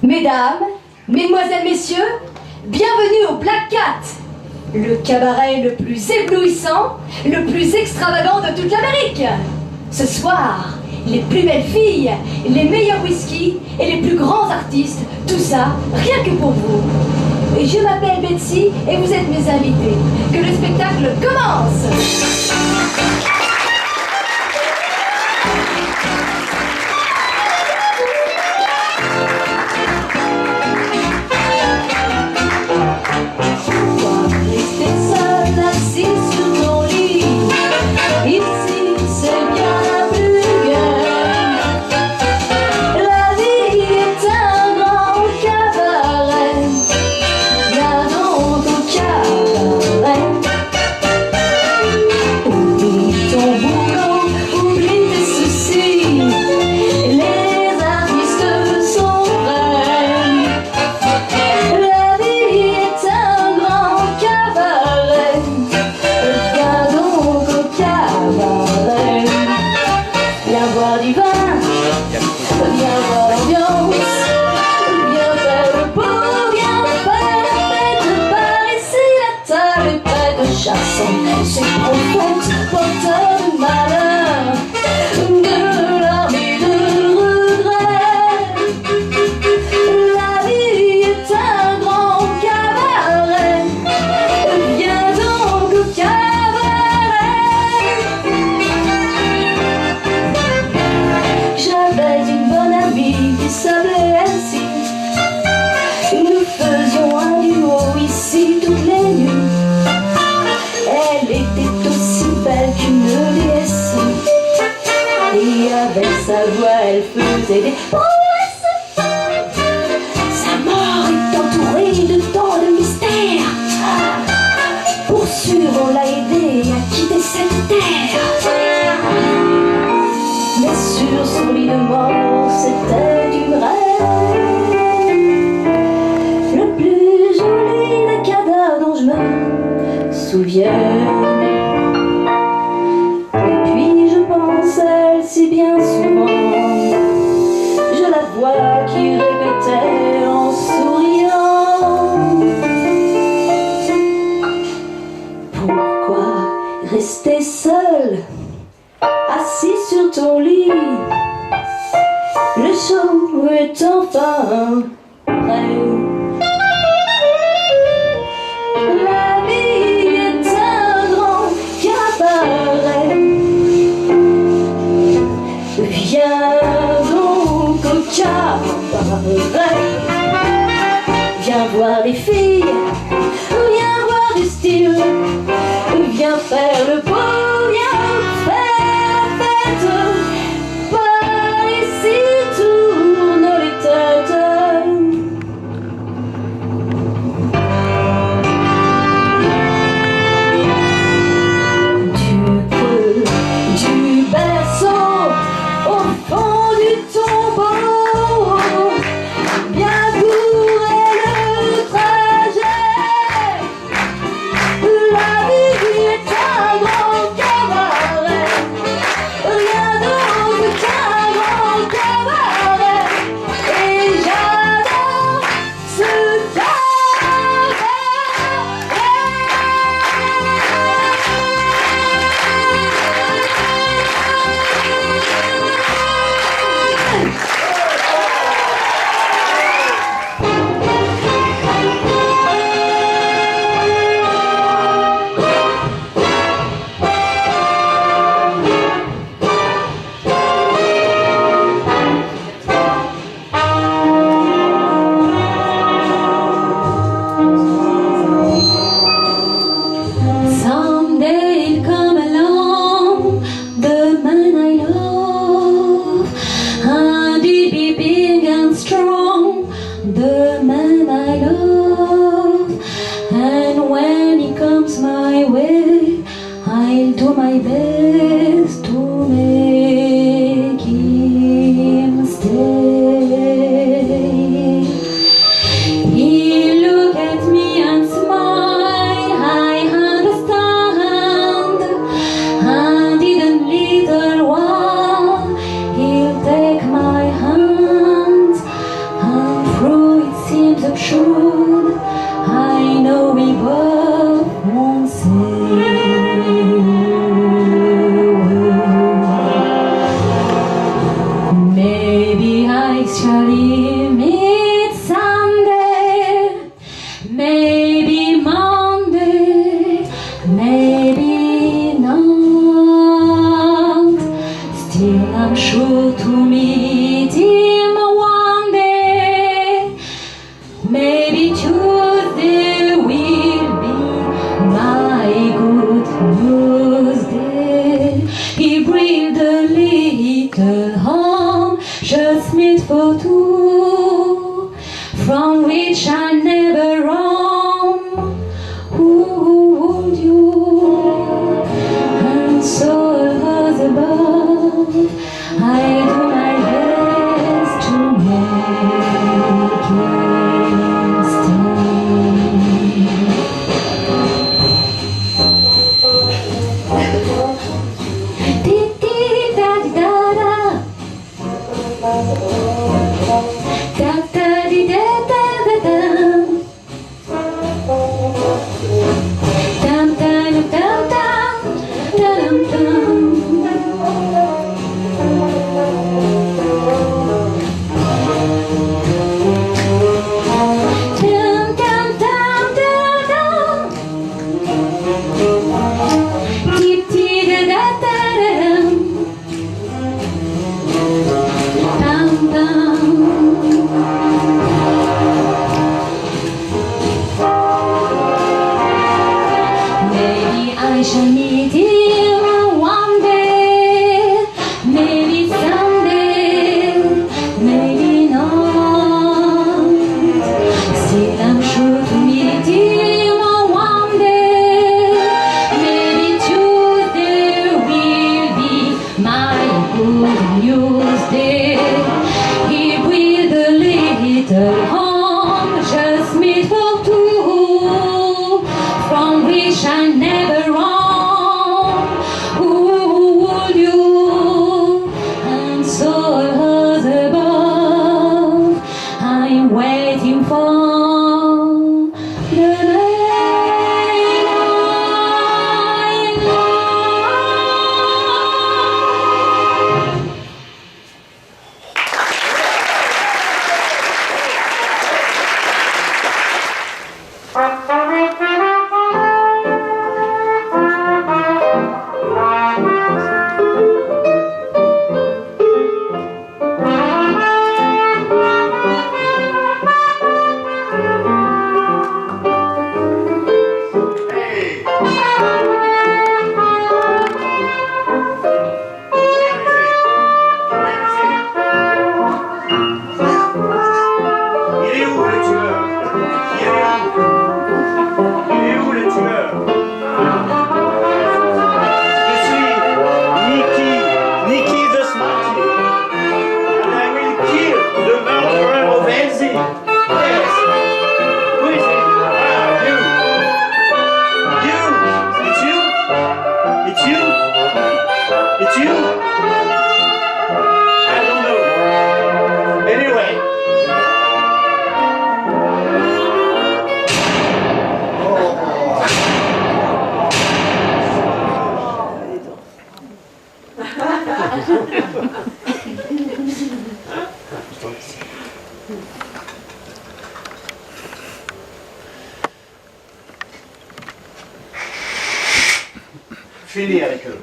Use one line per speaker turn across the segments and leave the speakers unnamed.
Mesdames, mesdemoiselles, messieurs, bienvenue au Black Cat, le cabaret le plus éblouissant, le plus extravagant de toute l'Amérique. Ce soir, les plus belles filles, les meilleurs whisky et les plus grands artistes, tout ça, rien que pour vous. Je m'appelle Betsy et vous êtes mes invités. Que le spectacle commence! Des prouesses. Sa mort est entourée de tant de mystères. Pour sûr, on l'a aidé à quitter cette terre. Mais sur son lit de mort, c'était une reine. Le plus joli des cadavres dont je me souviens. Et puis je pense à elle si bien souvent. Qui répétait en souriant: pourquoi rester seul, assis sur ton lit? Le show est enfin prêt. La vie est un grand cabaret. Viens donc au cabaret. Viens voir les filles, viens voir du style, viens faire le beau, viens faire la fête. Par ici tournent les têtes. Du creux du berceau au fond du tombeau, bien courait le trajet. La vie est un grand cabaret, rien d'autre qu'un grand cabaret. Et j'adore ce cabaret. Someday he'll come along, the man I love, and he'll be big and strong, the man I love. And when he comes my way, I'll do my best to make him stay. He'll look at me and smile, I understand. And in a little while, he'll take my hand and throw
Surely meet Sunday, maybe Monday, maybe not. Still I'm sure to meet him one day. Maybe Tuesday will be my good news day. He built a little home just meant for two, from which I never roam. Who would you? And so was above. I do my best to make him stay. Di-di-da-di-da-da. Da-da-di-da-da-da-da. Dum-dum-dum-dum-dum. Da-dum-dum. Dum-dum-dum-dum-dum. Di-di-da-da-da-da-dum. Dum-dum. Maybe I shall meet him one day, maybe someday, maybe not. Still I'm sure to meet him one day. Maybe Tuesday will be my good news day. He built a little home just meant for two, from which I never roam. Who would you? And so was above. I'm waiting for the night I love.
It's you? I don't know. Anyway. Fini avec eux.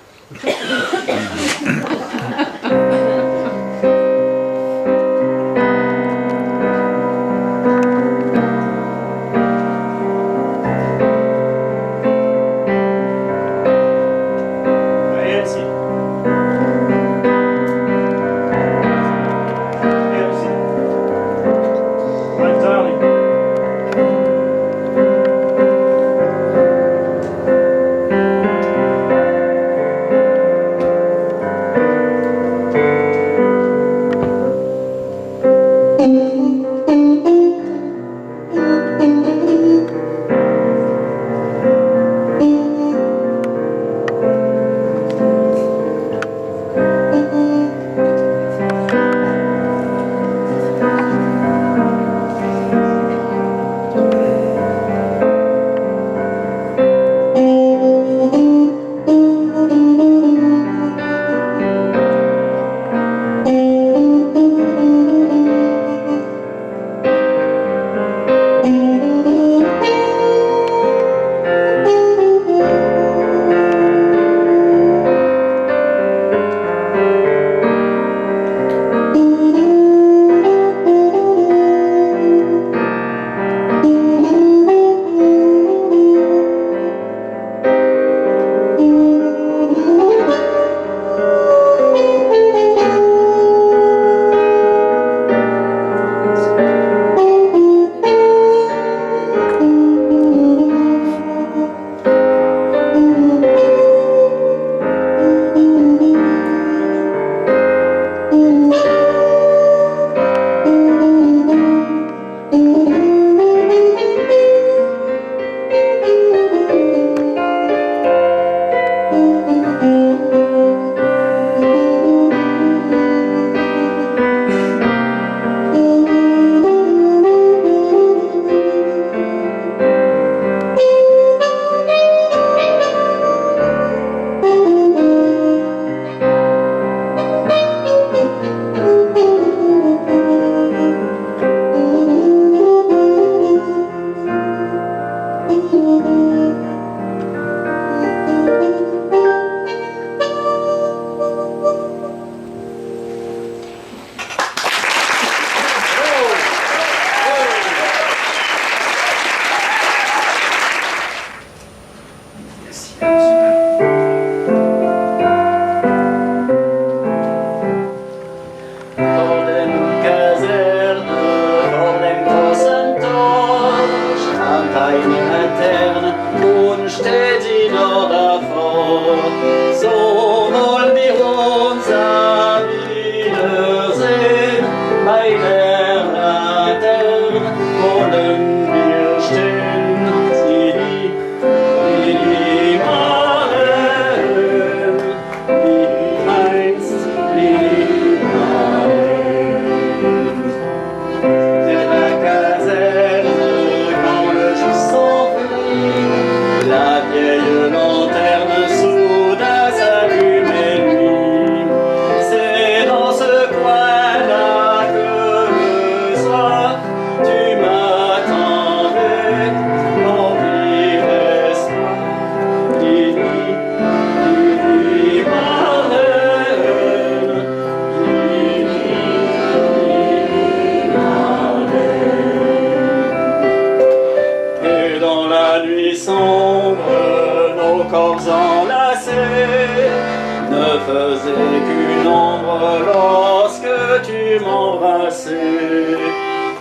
embrassés.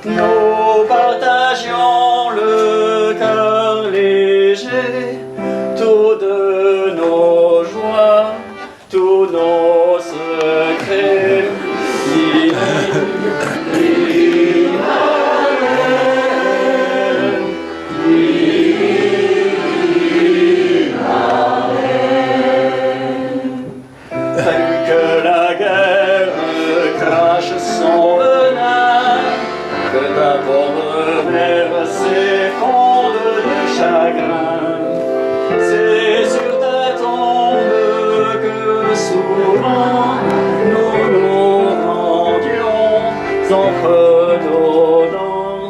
Nous partagions le cœur léger, tous de nos joies, tous nos secrets. Que la guerre crache son venin, que ta pauvre mère s'effondre de chagrin. C'est sur ta tombe que souvent nous nous rendions entre nos dents.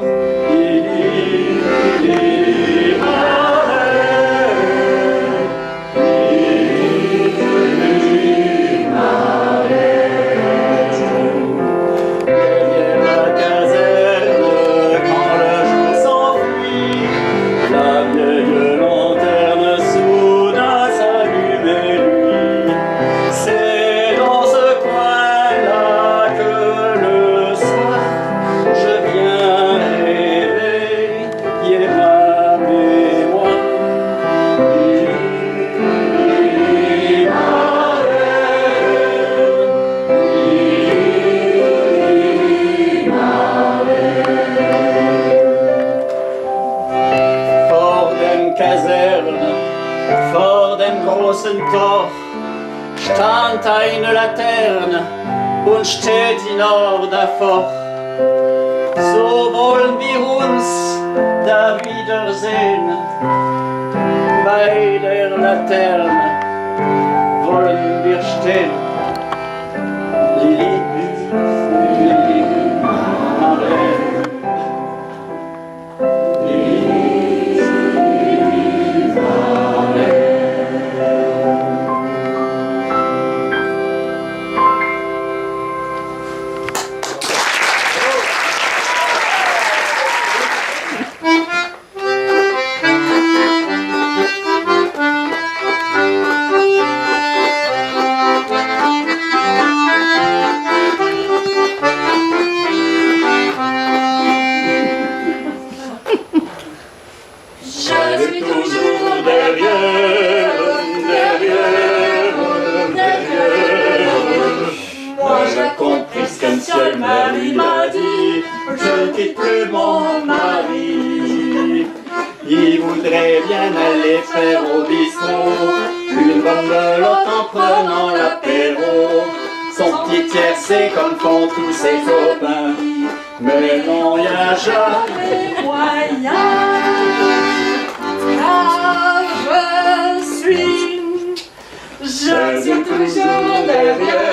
Vor dem großen Tor stand eine Laterne und steht die Nord davor. So wollen wir uns da wiedersehen. Bei der Laterne wollen wir stehen.
Marie m'a dit, je ne quitte plus mon mari.
Il voudrait bien aller faire au bistrot une bonne belote en prenant l'apéro. Son petit tiercé comme font tous ses copains, mais non, y a jamais
moyen, car je suis toujours derrière.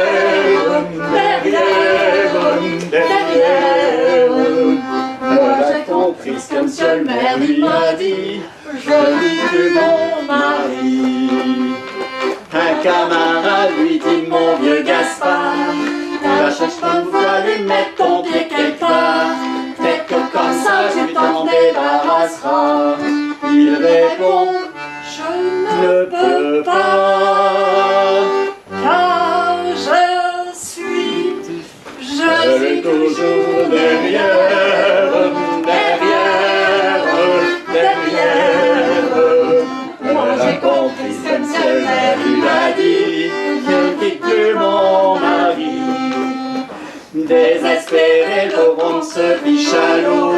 Moi j'ai compris ce que monsieur le maire lui m'a dit, je dis plus mon mari. Un camarade lui dit, mon vieux Gaspard, la cherche une fois lui mettre ton pied quelque part, peut-être que comme ça tu t'en débarrasseras. Il répond,
je ne peux pas, car je suis
toujours derrière. Moi j'ai compris ce que monsieur le maire lui a dit, je quitte plus mon mari. Désespéré, le pauvre homme se fiche à l'eau,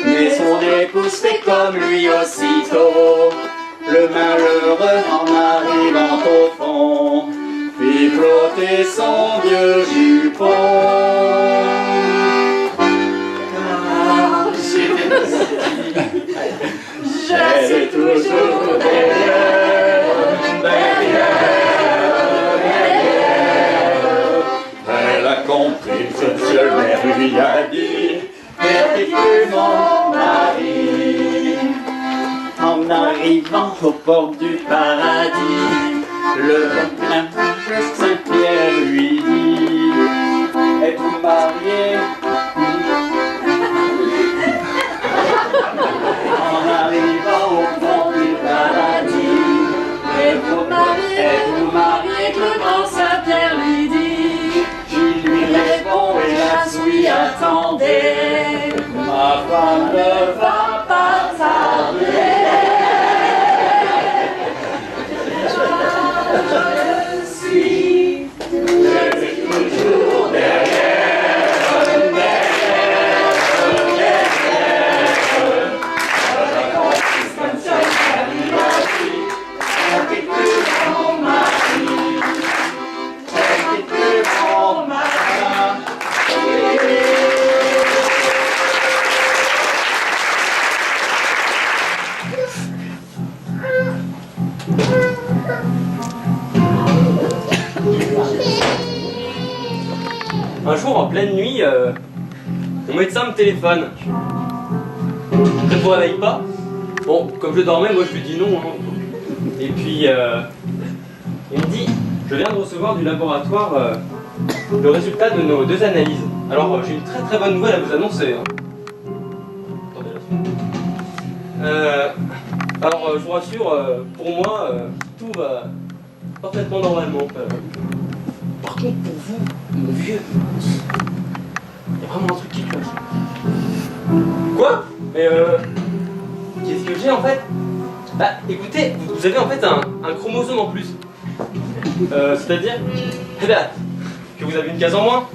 mais son épouse fait comme lui aussitôt. Le malheureux en arrivant au fond fit flotter son vieux jupon. Car je suis toujours derrière. Elle a compris ce que monsieur le maire lui a dit, et plus mon mari. En arrivant aux portes du paradis, le plein Saint-Pierre lui dit, êtes-vous marié? En arrivant au port du paradis, êtes-vous marié? Que le grand Saint-Pierre lui dit. Il lui répond, et la suis
attendez,
Ma femme ne va pas tarder.
je suis
Toujours derrière,
comme seul mon mari, mon mari.
Un jour, en pleine nuit, mon médecin me téléphone. Je ne vous réveille pas. Bon, comme je dormais, moi je lui dis non. Et puis, il me dit, je viens de recevoir du laboratoire le résultat de nos 2 analyses. Alors, j'ai une très très bonne nouvelle à vous annoncer. Attendez là. Alors, je vous rassure, pour moi, tout va parfaitement normalement. Par contre, pour vous, mon vieux, il y a vraiment un truc qui cloche. Quoi? Mais qu'est-ce que j'ai en fait? Bah écoutez, vous avez en fait un chromosome en plus. C'est-à-dire, eh ben, que vous avez une case en moins.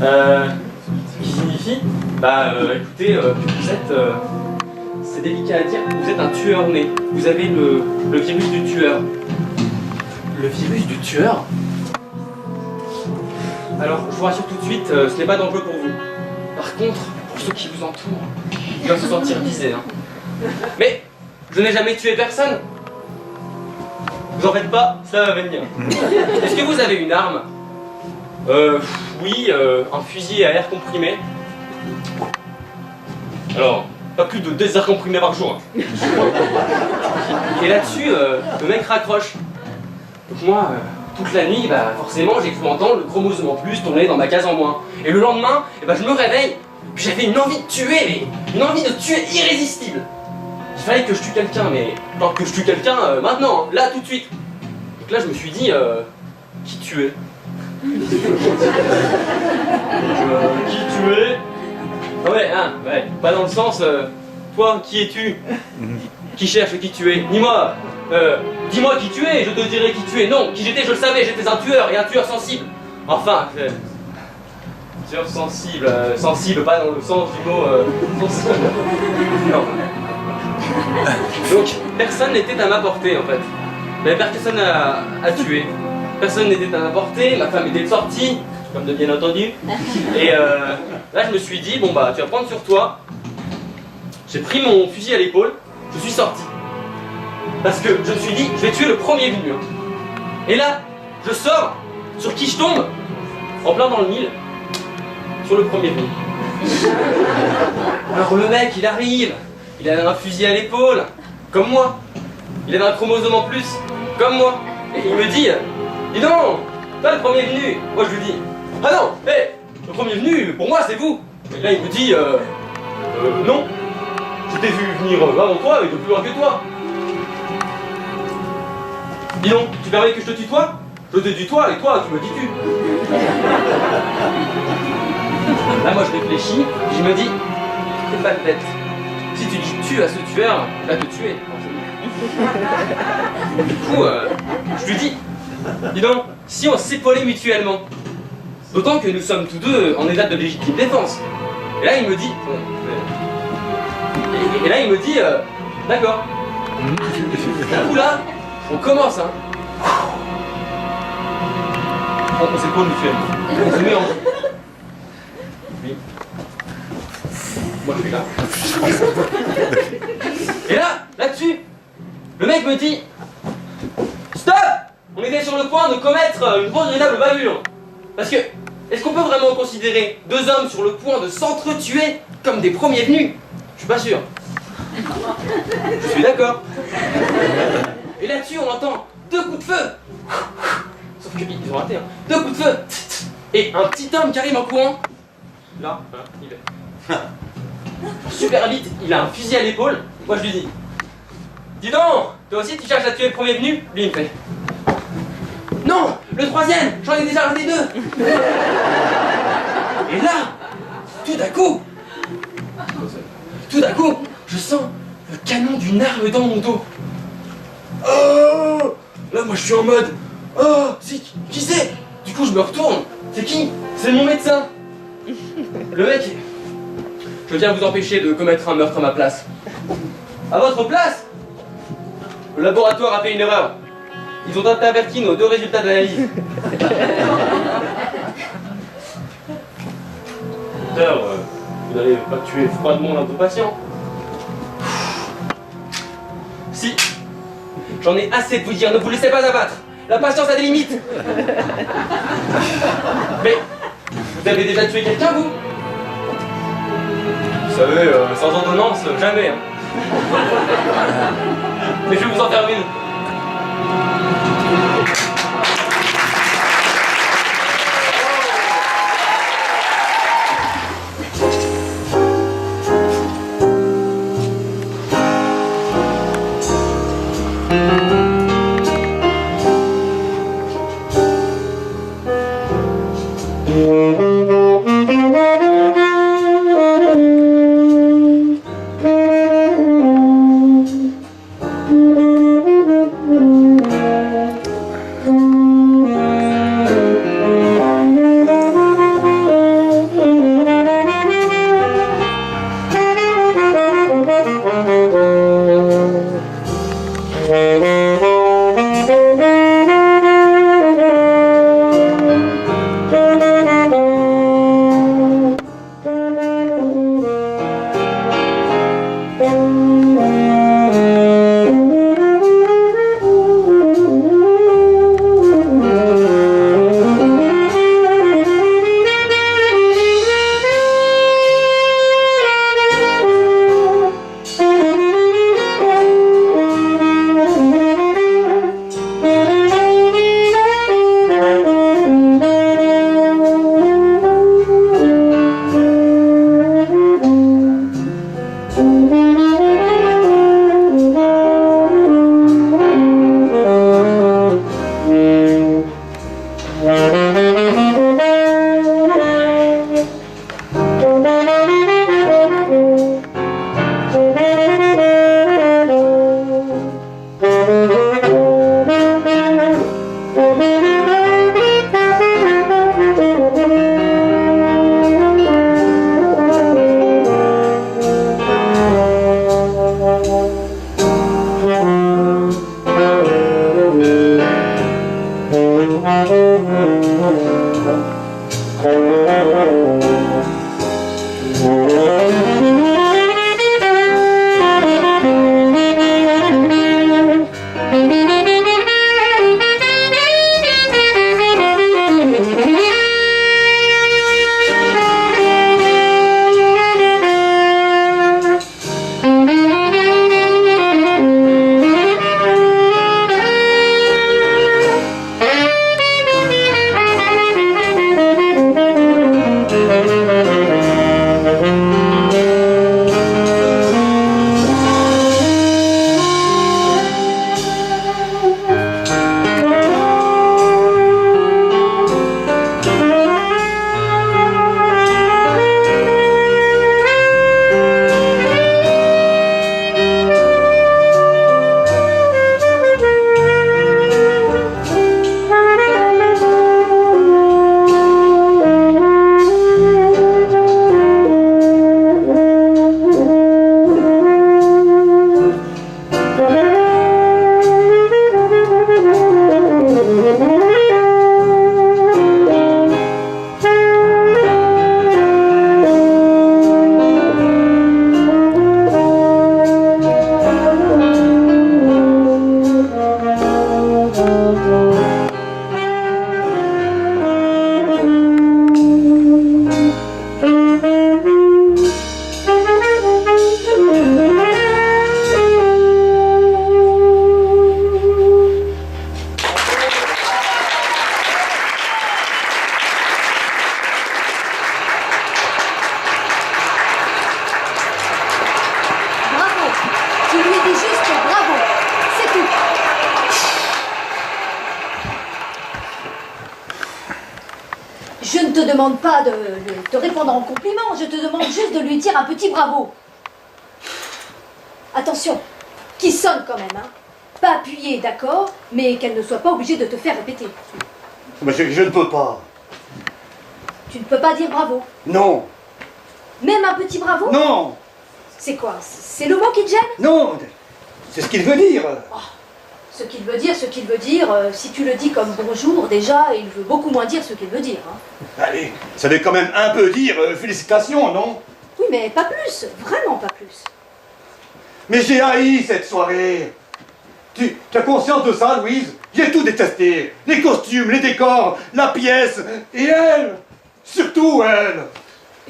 Ce qui signifie, bah écoutez, que vous êtes, c'est délicat à dire, vous êtes un tueur né. Vous avez le virus du tueur. Le virus du tueur? Alors, je vous rassure tout de suite, ce n'est pas dangereux pour vous. Par contre, pour ceux qui vous entourent, ils doivent se sentir visés. Hein. Mais, je n'ai jamais tué personne. Vous en faites pas, ça va venir. Est-ce que vous avez une arme? Oui, un fusil à air comprimé. Alors, pas plus de 2 airs comprimés par jour. Hein. Et là-dessus, le mec raccroche. Donc moi, toute la nuit, bah forcément, j'ai cru entendre le chromosome en plus tourner dans ma case en moins. Et le lendemain, bah, je me réveille, puis j'avais une envie de tuer, mais une envie de tuer irrésistible. Il fallait que je tue quelqu'un, mais alors que je tue quelqu'un maintenant, hein, là, tout de suite. Donc là, je me suis dit, qui tuer? Qui tuer? Ah ouais, hein, ouais, pas dans le sens, toi, qui es-tu? Qui cherche qui tu es? Dis-moi, dis-moi qui tu es, je te dirai qui tu es. Non, qui j'étais, je le savais, j'étais un tueur, et un tueur sensible. Enfin, tueur sensible, sensible, pas dans le sens du mot sensible. Non. Donc, personne n'était à ma portée, en fait. Il n'y avait personne à tuer. Personne n'était à ma portée, ma femme était sortie, comme de bien entendu. Et là, je me suis dit, bon bah, tu vas prendre sur toi. J'ai pris mon fusil à l'épaule, je suis sorti. Parce que je me suis dit, je vais tuer le premier venu. Et là, je sors, sur qui je tombe? En plein dans le mille, sur le premier venu. Alors le mec, il arrive, il avait un fusil à l'épaule, comme moi. Il avait un chromosome en plus, comme moi. Et il me dit, dis donc, toi le premier venu. Moi je lui dis, ah non, hé, le premier venu, pour moi c'est vous. Et là il me dit, non. Je t'ai vu venir avant toi et de plus loin que toi. Dis donc, tu permets que je te tutoie? Je te tutoie et toi, tu me dis tu. Là, moi, je réfléchis, je me dis, t'es pas bête. Si tu dis tu à ce tueur, il va te tuer. Du coup, je lui dis, dis donc, si on s'épaulait mutuellement, d'autant que nous sommes tous deux en état de légitime défense. Et là, il me dit, et là, il me dit, d'accord. Du coup, là, on commence, hein. On s'épaule mutuellement. On se met en... Oui. Moi, je suis là. Et là, là-dessus, le mec me dit, stop! On était sur le point de commettre une formidable bavure. Parce que, est-ce qu'on peut vraiment considérer 2 hommes sur le point de s'entretuer comme des premiers venus? Je suis pas sûr. Je suis d'accord. Et là-dessus, on entend 2 coups de feu. Sauf qu'ils ont raté, hein. 2 coups de feu. Et un petit homme qui arrive en courant. Là, voilà, il est. Super vite, il a un fusil à l'épaule. Moi, je lui dis, dis donc, toi aussi tu cherches à tuer le premier venu? Lui, il me fait, non, le 3e, j'en ai déjà raté 2. Et tout d'un coup, je sens le canon d'une arme dans mon dos. Oh! Là, moi, je suis en mode, oh, c'est qui c'est? Du coup, je me retourne. C'est qui? C'est mon médecin. Le mec, je viens vous empêcher de commettre un meurtre à ma place. À votre place, le laboratoire a fait une erreur. Ils ont interverti nos 2 résultats d'analyse. Docteur, vous n'allez pas tuer froidement l'un de vos patients. Si, j'en ai assez de vous dire, ne vous laissez pas abattre. La patience a des limites. Mais, vous avez déjà tué quelqu'un, vous? Vous savez, sans ordonnance, jamais. Hein. Mais je vais vous en faire une.
demande pas de te répondre en compliment, je te demande juste de lui dire un petit bravo. Attention, qui sonne quand même, hein. Pas appuyé, d'accord, mais qu'elle ne soit pas obligée de te faire répéter.
Mais je ne peux pas.
Tu ne peux pas dire bravo.
Non.
Même un petit bravo?
Non.
C'est quoi? C'est le mot qui te gêne?
Non. C'est ce qu'il veut dire.
Oh, ce qu'il veut dire, si tu le dis comme bonjour, déjà, il veut beaucoup moins dire ce qu'il veut dire. Hein.
Allez, ça veut quand même un peu dire félicitations, non?
Oui, mais pas plus, vraiment pas plus.
Mais j'ai haï cette soirée. Tu as conscience de ça, Louise? J'ai tout détesté. Les costumes, les décors, la pièce, et elle. Surtout elle.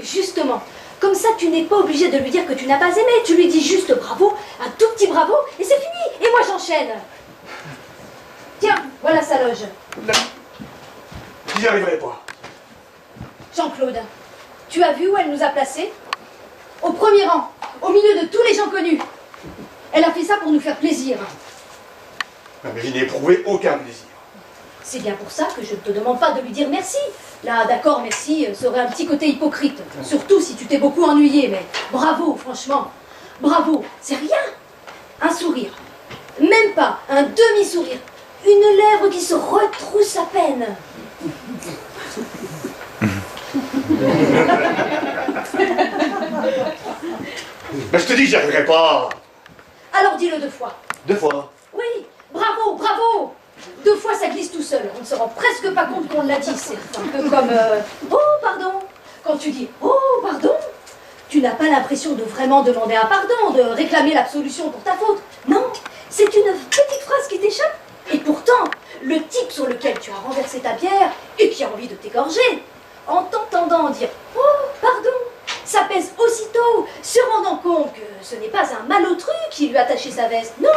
Justement, comme ça tu n'es pas obligé de lui dire que tu n'as pas aimé, tu lui dis juste bravo, un tout petit bravo, et c'est fini, et moi j'enchaîne. Tiens, voilà sa loge.
J'y arriverai pas.
Jean-Claude, tu as vu où elle nous a placés? Au premier rang, au milieu de tous les gens connus. Elle a fait ça pour nous faire plaisir.
Mais je n'ai éprouvé aucun plaisir.
C'est bien pour ça que je ne te demande pas de lui dire merci. Là, d'accord, merci, serait un petit côté hypocrite. Surtout si tu t'es beaucoup ennuyé, mais bravo, franchement. Bravo, c'est rien. Un sourire. Même pas un demi-sourire. Une lèvre qui se retrousse à peine.
Mais je te dis, j'y arriverai pas.
Alors dis-le 2 fois.
2 fois.
Oui, bravo, bravo. 2 fois, ça glisse tout seul. On ne se rend presque pas compte qu'on l'a dit. C'est un peu comme oh, pardon. Quand tu dis oh, pardon, tu n'as pas l'impression de vraiment demander un pardon, de réclamer l'absolution pour ta faute. Non, c'est une petite phrase qui t'échappe. Et pourtant, le type sur lequel tu as renversé ta bière et qui a envie de t'égorger, en t'entendant dire oh, pardon, ça pèse aussitôt, se rendant compte que ce n'est pas un malotru qui lui a attaché sa veste. Non,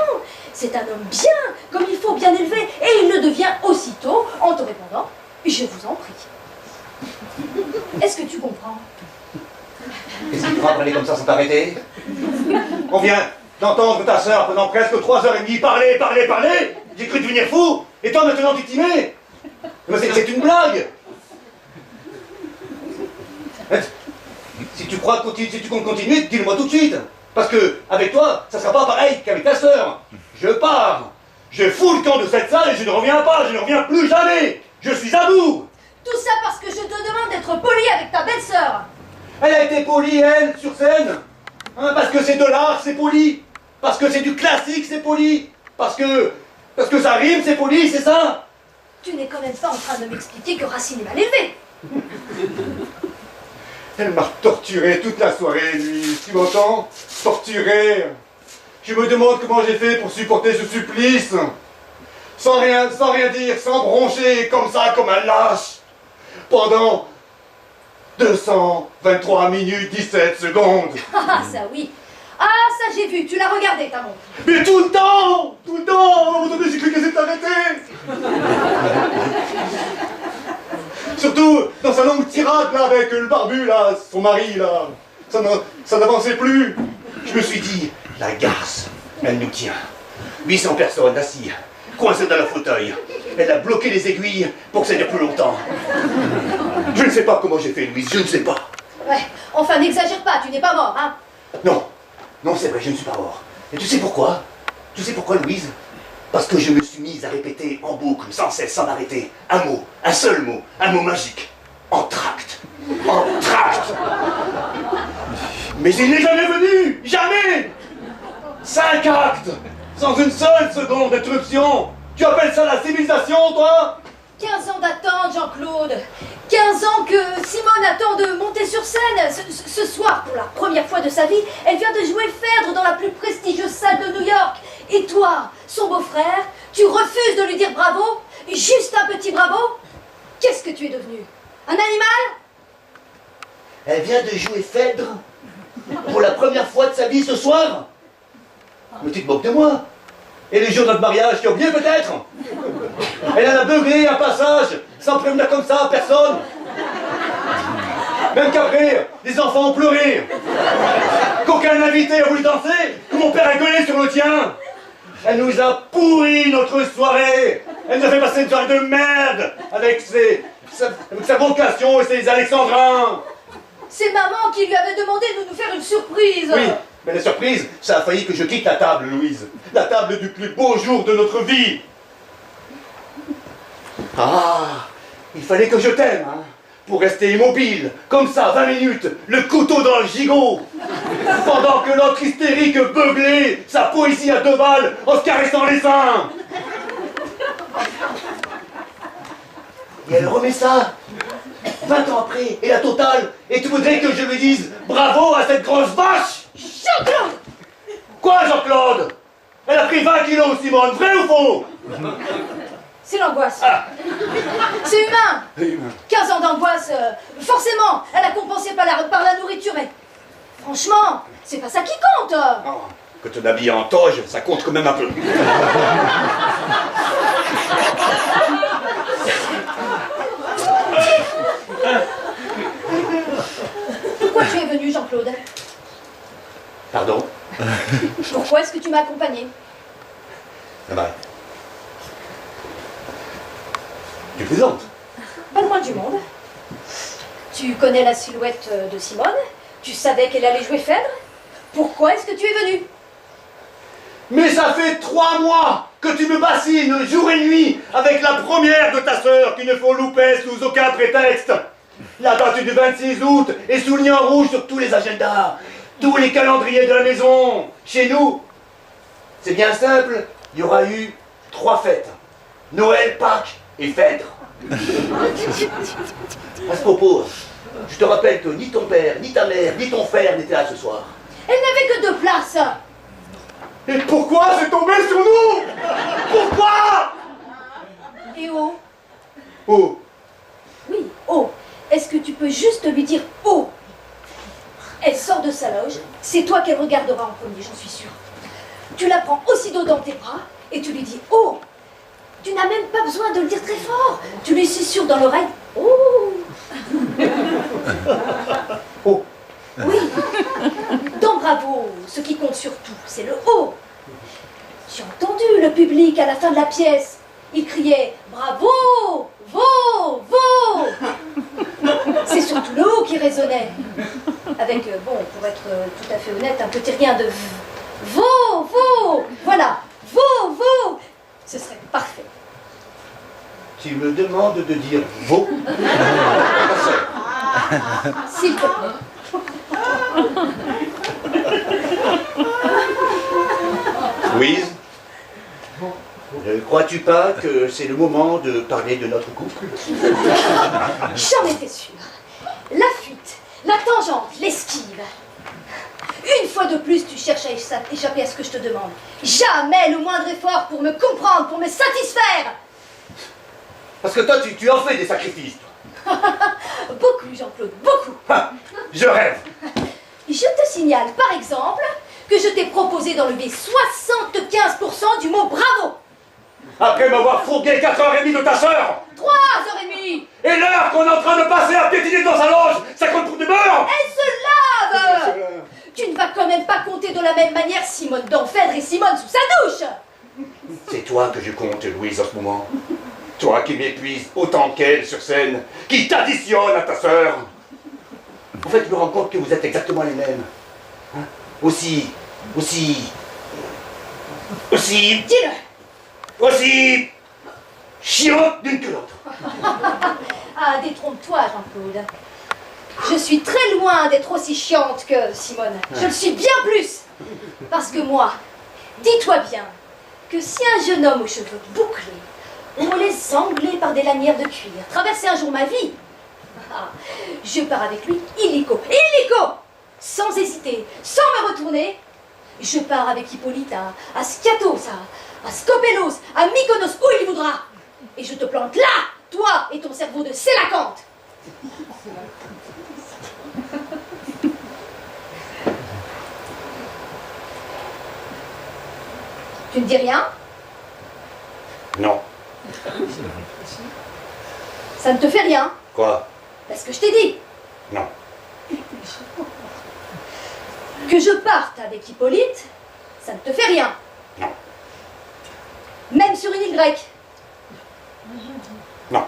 c'est un homme bien, comme il faut, bien élevé, et il le devient aussitôt en te répondant « Je vous en prie ». Est-ce que tu comprends?
Est-ce que tu pourras parler comme ça sans t'arrêter? On vient d'entendre ta sœur pendant presque 3h30 parler. J'ai cru devenir fou, et toi maintenant tu t'y mets. Mais c'est une blague. Si tu crois si tu comptes continuer, dis-le-moi tout de suite. Parce que avec toi, ça sera pas pareil qu'avec ta sœur. Je pars. Je fous le camp de cette salle et je ne reviens pas. Je ne reviens plus jamais. Je suis à bout.
Tout ça parce que je te demande d'être poli avec ta belle-sœur.
Elle a été polie, elle, sur scène. Hein, parce que c'est de l'art, c'est poli. Parce que c'est du classique, c'est poli. Parce que ça rime, c'est poli, c'est ça.
Tu n'es quand même pas en train de m'expliquer que Racine est mal élevé.
Elle m'a torturé toute la soirée, lui. Tu m'entends? Torturé. Je me demande comment j'ai fait pour supporter ce supplice. Sans rien dire, sans broncher, comme ça, comme un lâche. Pendant 223 minutes 17 secondes.
Ah, ça oui. Ah, ça j'ai vu, tu l'as regardé ta montre.
Mais tout le temps. À un moment donné, j'ai cru qu'elle s'était arrêtée. Surtout dans sa longue tirade là avec le barbu là, son mari là, ça n'avançait plus. Je me suis dit, la garce, elle nous tient. 800 personnes assises, coincées dans le fauteuil. Elle a bloqué les aiguilles pour que ça dure plus longtemps. Je ne sais pas comment j'ai fait, Louise, je ne sais pas.
Ouais, enfin n'exagère pas, tu n'es pas mort, hein.
Non, c'est vrai, je ne suis pas mort. Et tu sais pourquoi? Louise? Parce que je me suis mise à répéter en boucle, sans cesse, sans m'arrêter, un mot, un seul mot, un mot magique. Entracte. Entracte. Mais il n'est jamais venu. Jamais. 5 actes. Sans une seule seconde d'interruption. Tu appelles ça la civilisation, toi?
15 ans d'attente, Jean-Claude. 15 ans que Simone attend de monter sur scène. Ce soir, pour la première fois de sa vie, elle vient de jouer Phèdre dans la plus prestigieuse salle de New York. Et toi, son beau-frère, tu refuses de lui dire bravo? Juste un petit bravo? Qu'est-ce que tu es devenu? Un animal?
Elle vient de jouer Phèdre pour la première fois de sa vie ce soir? Mais tu te moques de moi? Et les jours de notre mariage, tu as oublié peut-être? Elle en a beuglé un passage, sans prévenir comme ça à personne. Même qu'après, les enfants ont pleuré. Qu'aucun invité a voulu danser, que mon père a gueulé sur le tien. Elle nous a pourri notre soirée. Elle nous a fait passer une soirée de merde avec avec sa vocation et ses alexandrins.
C'est maman qui lui avait demandé de nous faire une surprise.
Oui, mais la surprise, ça a failli que je quitte la table, Louise. La table du plus beau jour de notre vie. Ah, il fallait que je t'aime, hein, pour rester immobile, comme ça, 20 minutes, le couteau dans le gigot, pendant que notre hystérique beuglait sa poésie à 2 balles en se caressant les seins. Et elle remet ça, 20 ans après, et la totale, et tu voudrais que je lui dise bravo à cette grosse vache?
Jean-Claude!
Quoi, Jean-Claude? Elle a pris 20 kilos, Simone, vrai ou faux?
C'est l'angoisse.
Ah.
C'est humain.
Humain.
15 ans d'angoisse, forcément, elle a compensé par la nourriture, mais franchement, c'est pas ça qui compte.
Oh, que te l'habiller en toge, ça compte quand même un peu.
Pourquoi tu es venu, Jean-Claude?
Pardon?
Pourquoi est-ce que tu m'as accompagné?
Ah bah. Tu plaisantes?
Pas le moins du monde. Tu connais la silhouette de Simone? Tu savais qu'elle allait jouer Phèdre? Pourquoi est-ce que tu es venu?
Mais ça fait 3 mois que tu me bassines jour et nuit avec la première de ta sœur qu'il ne faut louper sous aucun prétexte. La date du 26 août est soulignée en rouge sur tous les agendas, tous les calendriers de la maison. Chez nous, c'est bien simple, il y aura eu 3 fêtes. Noël, Pâques et Phèdre. À ce propos, je te rappelle que ni ton père, ni ta mère, ni ton frère n'étaient là ce soir.
Elle n'avait que 2 places.
Et pourquoi c'est tombé sur nous? Pourquoi?
Et oh,
Oh,
oui, oh, est-ce que tu peux juste lui dire oh? Elle sort de sa loge, c'est toi qu'elle regardera en premier, j'en suis sûre. Tu la prends aussitôt dans tes bras et tu lui dis oh. Tu n'as même pas besoin de le dire très fort. Tu lui susurres dans l'oreille oh.
oh.
Oui. Dans Bravo, ce qui compte surtout, c'est le oh. J'ai entendu le public à la fin de la pièce. Il criait bravo, vo, vo. C'est surtout le oh qui résonnait. Avec, bon, pour être tout à fait honnête, un petit rien de vo, vo. Voilà, vo, vo. Ce serait parfait.
Tu me demandes de dire veau?
S'il te plaît.
Louise, ne crois-tu pas que c'est le moment de parler de notre couple?
J'en étais sûre. La fuite, la tangente, l'esquive. Une fois de plus, tu cherches à échapper à ce que je te demande. Jamais le moindre effort pour me comprendre, pour me satisfaire.
Parce que toi, tu en fais des sacrifices.
Beaucoup, Jean-Claude, beaucoup.
Ah, je rêve.
Je te signale, par exemple, que je t'ai proposé d'enlever 75% du mot bravo.
Après m'avoir fourgué 4h30 de ta sœur.
3h30.
Et l'heure qu'on est en train de passer à piétiner dans sa loge, ça compte pour du beurre.
Elle se lave. Tu ne vas quand même pas compter de la même manière Simone dans Phèdre et Simone sous sa douche.
C'est toi que je compte, Louise, en ce moment. Toi qui m'épuises autant qu'elle sur scène, qui t'additionne à ta sœur. En fait, je me rends compte que vous êtes exactement les mêmes. Hein? Aussi
Dis-le.
chiante d'une que l'autre.
Ah, détrompe-toi, Jean-Claude. Je suis très loin d'être aussi chiante que Simone. Je le suis bien plus. Parce que moi, dis-toi bien que si un jeune homme aux cheveux bouclés, on les sanglait par des lanières de cuir, traversait un jour ma vie, je pars avec lui illico, sans hésiter, sans me retourner. Je pars avec Hippolyte à Skiathos, à Skopélos, à Mykonos, où il voudra. Et je te plante là, toi et ton cerveau de sélacanthe. Tu ne dis rien?
Non.
Ça ne te fait rien?
Quoi?
Parce que je t'ai dit.
Non.
Que je parte avec Hippolyte, ça ne te fait rien.
Non.
Même sur une île grecque.
Non.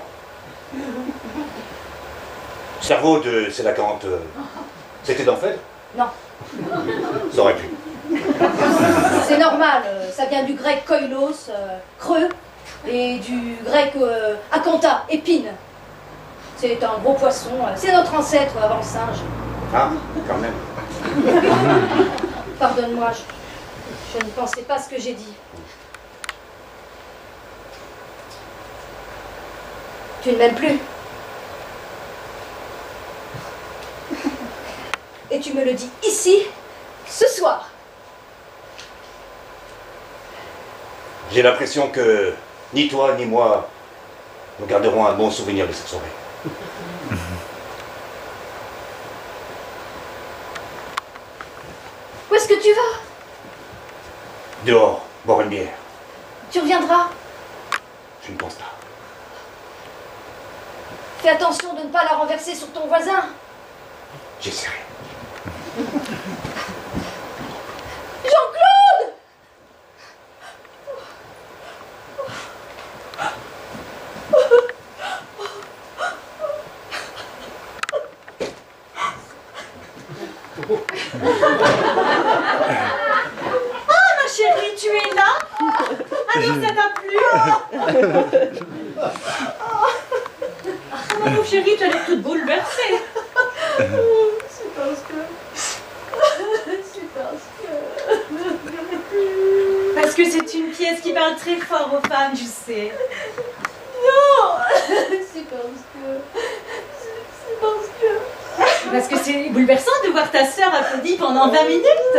Cerveau de Sélacanthe, c'était dans Phèdre?
Non.
Ça aurait pu.
C'est normal, ça vient du grec koilos, creux, et du grec akanta, épine. C'est un gros poisson, c'est notre ancêtre avant le singe.
Ah, quand même.
Pardonne-moi, je ne pensais pas ce que j'ai dit. Tu ne m'aimes plus. Et tu me le dis ici, ce soir.
J'ai l'impression que ni toi ni moi, nous garderons un bon souvenir de cette soirée.
Où est-ce que tu vas?
Dehors, boire une bière.
Tu reviendras?
Je ne pense pas.
Fais attention de ne pas la renverser sur ton voisin.
J'essaierai.
Jean-Claude!
Ma chérie, tu es là? Alors ça t'a plu? Oh, mon chéri, tu as l'air toute bouleversée.
C'est parce que...
Parce que c'est une pièce qui parle très fort aux femmes, je sais.
Non! C'est
Parce que c'est bouleversant de voir ta sœur applaudie pendant 20 minutes.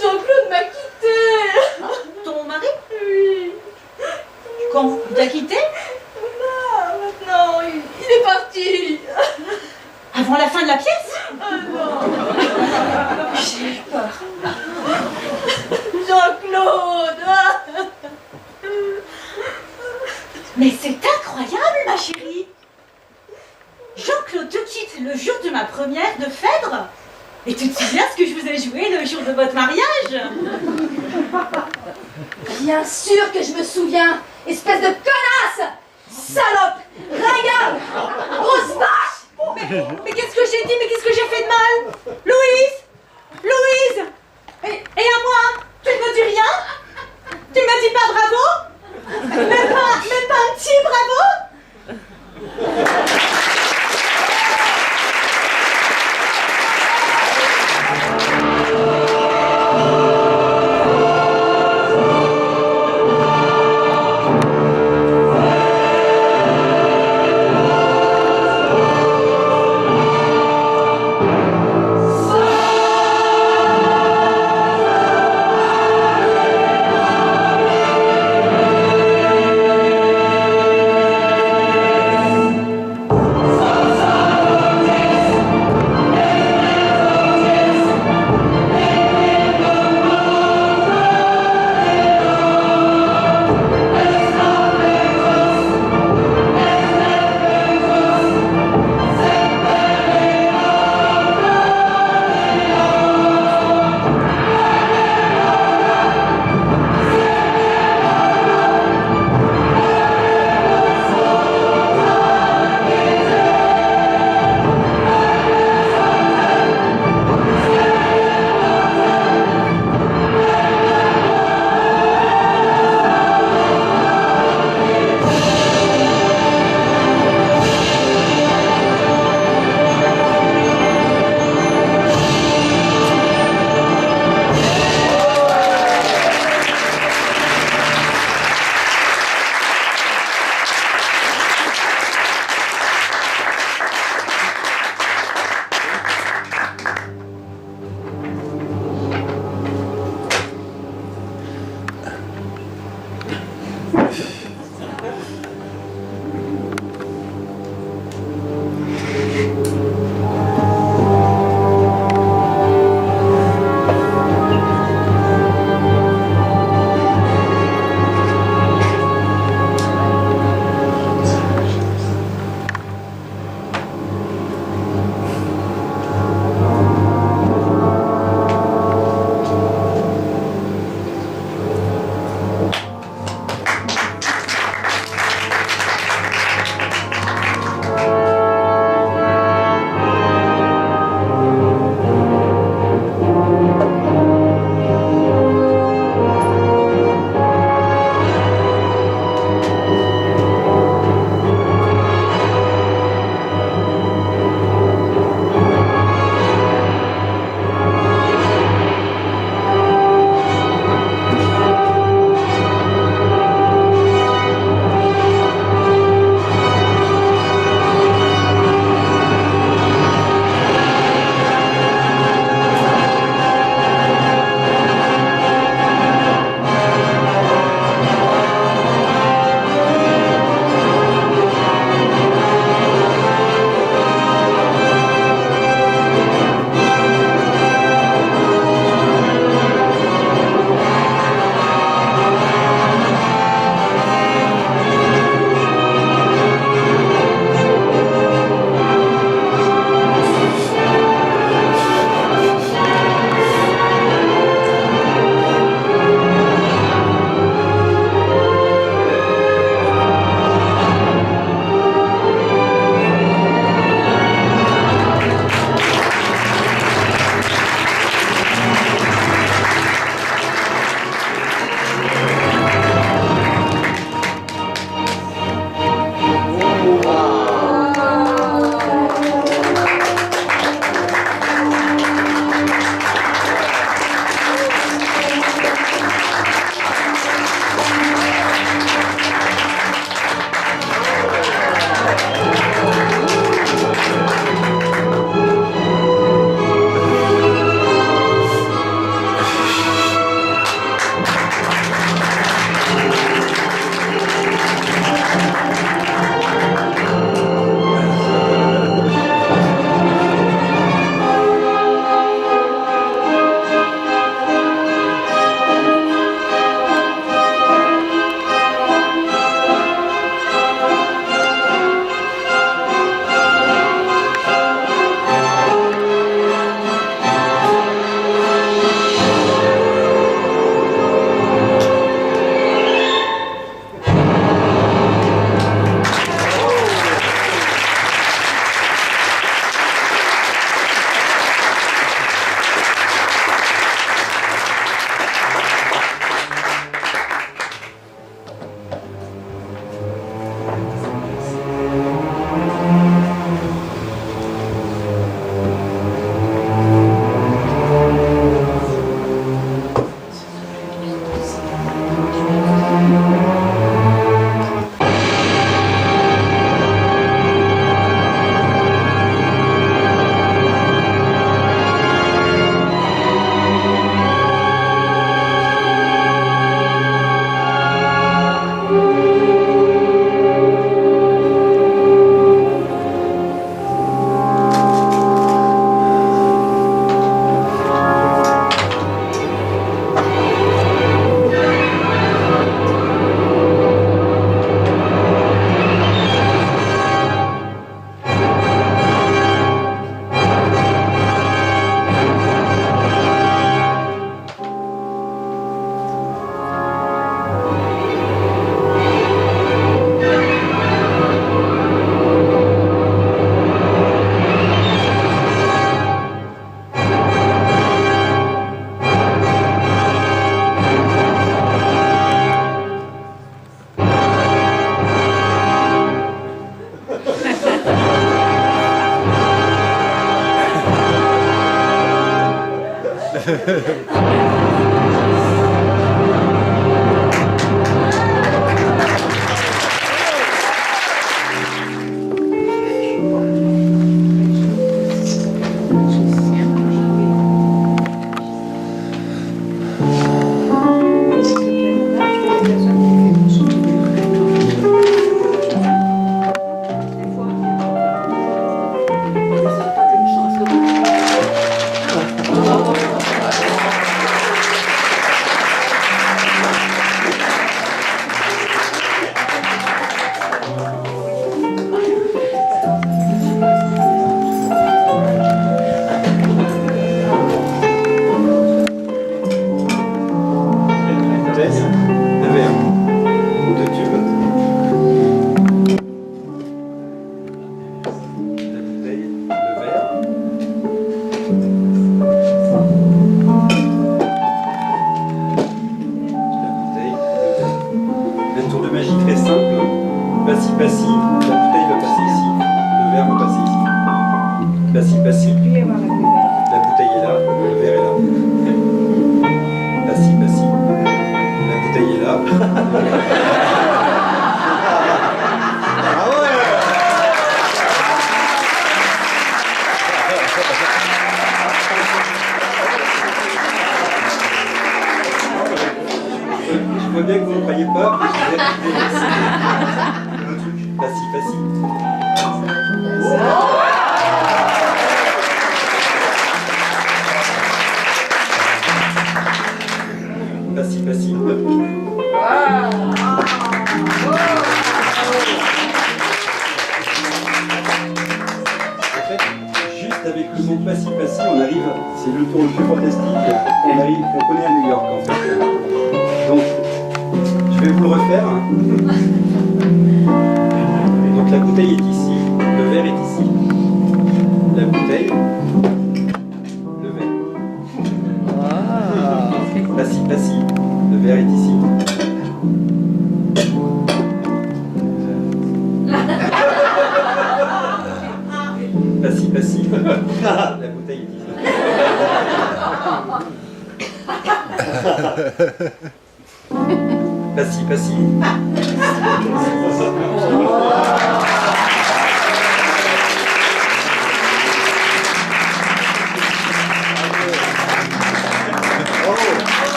Jean-Claude m'a quitté!
Ton mari?
Oui.
Quand il t'a quitté?
Là, maintenant, il est parti!
Avant la fin de la pièce?
Ah non!
J'ai eu peur.
Jean-Claude!
Mais c'est incroyable, ma chérie. Jean-Claude te quitte le jour de ma première de Phèdre. Et tu te souviens ce que je vous ai joué le jour de votre mariage?
Bien sûr que je me souviens! Espèce de connasse! Salope! Ringarde! Grosse vache!
Mais qu'est-ce que j'ai dit? Mais qu'est-ce que j'ai fait de mal? Louise! Louise! Et à moi? Tu ne me dis rien? Tu ne me dis pas bravo? Même pas un petit bravo?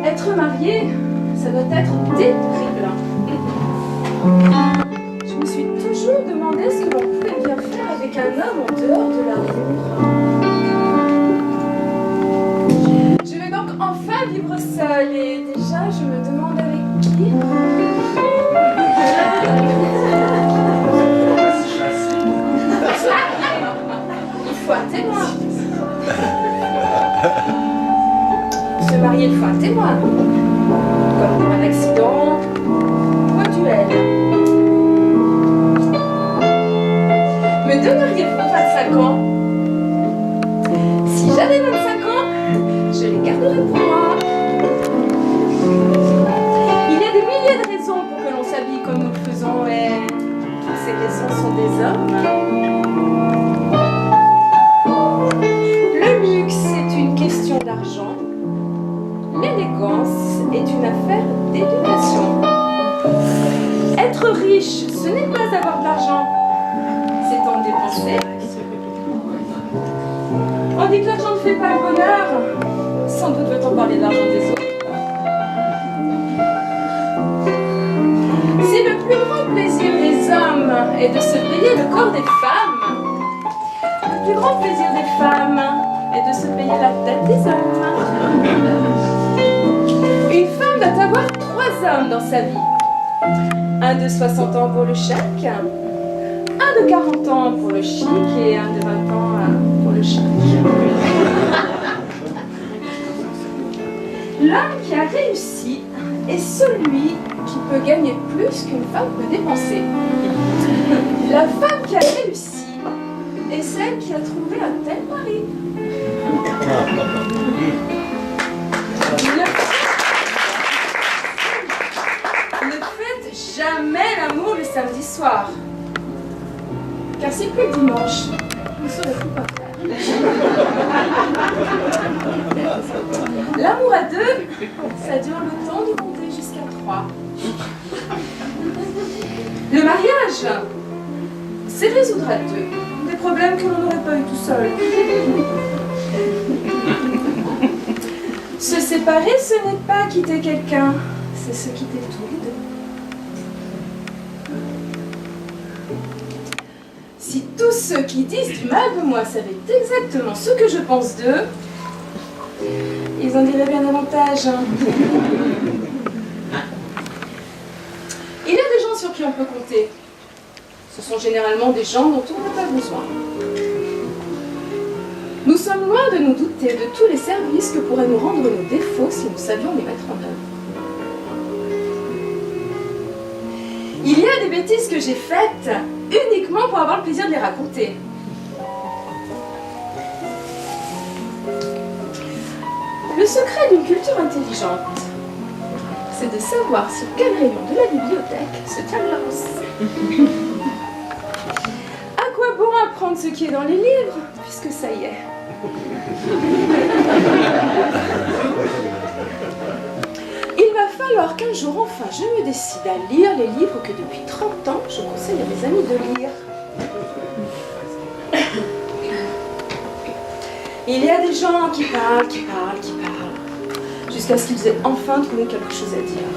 Être marié, ça doit être terrible. Je me suis toujours demandé ce que l'on pouvait bien faire avec un homme en dehors de l'amour. Je vais donc enfin vivre seule et déjà je me demande avec qui. Il faut un témoin. Se marier, il faut un témoin. Comme pour un accident ou un duel. Me donneriez-vous 25 ans? Si j'avais 25 ans, je les garderais pour moi. Il y a des milliers de raisons pour que l'on s'habille comme nous le faisons et toutes ces raisons sont des hommes. Le luxe est une question d'argent. L'élégance est une affaire d'éducation. Être riche, ce n'est pas avoir de l'argent, c'est en dépenser. On dit que l'argent ne fait pas le bonheur. Sans doute veut-on parler de l'argent des autres. Si le plus grand plaisir des hommes est de se payer le corps des femmes, le plus grand plaisir des femmes est de se payer la tête des hommes. Une femme doit avoir 3 hommes dans sa vie. Un de 60 ans pour le chèque, un de 40 ans pour le chic et un de 20 ans pour le chic. L'homme qui a réussi est celui qui peut gagner plus qu'une femme peut dépenser. La femme qui a réussi est celle qui a trouvé un tel mari. Ne faites jamais l'amour le samedi soir. Car c'est plus le dimanche. Vous saurez plus quoi faire. L'amour à deux, ça dure le temps de compter jusqu'à 3. Le mariage, c'est de résoudre à deux des problèmes que l'on n'aurait pas eu tout seul. Se séparer, ce n'est pas quitter quelqu'un, c'est se quitter tous les deux. Si tous ceux qui disent du mal de moi savaient exactement ce que je pense d'eux, ils en diraient bien davantage. Il y a des gens sur qui on peut compter. Ce sont généralement des gens dont on n'a pas besoin. Nous sommes loin de nous douter de tous les services que pourraient nous rendre nos défauts si nous savions les mettre en œuvre. Il y a des bêtises que j'ai faites uniquement pour avoir le plaisir de les raconter. Le secret d'une culture intelligente, c'est de savoir sur quel rayon de la bibliothèque se tient la rousse. À quoi bon apprendre ce qui est dans les livres, puisque ça y est. Il va falloir qu'un jour, enfin, je me décide à lire les livres que depuis 30 ans, je conseille à mes amis de lire. Il y a des gens qui parlent, jusqu'à ce qu'ils aient enfin trouvé quelque chose à dire.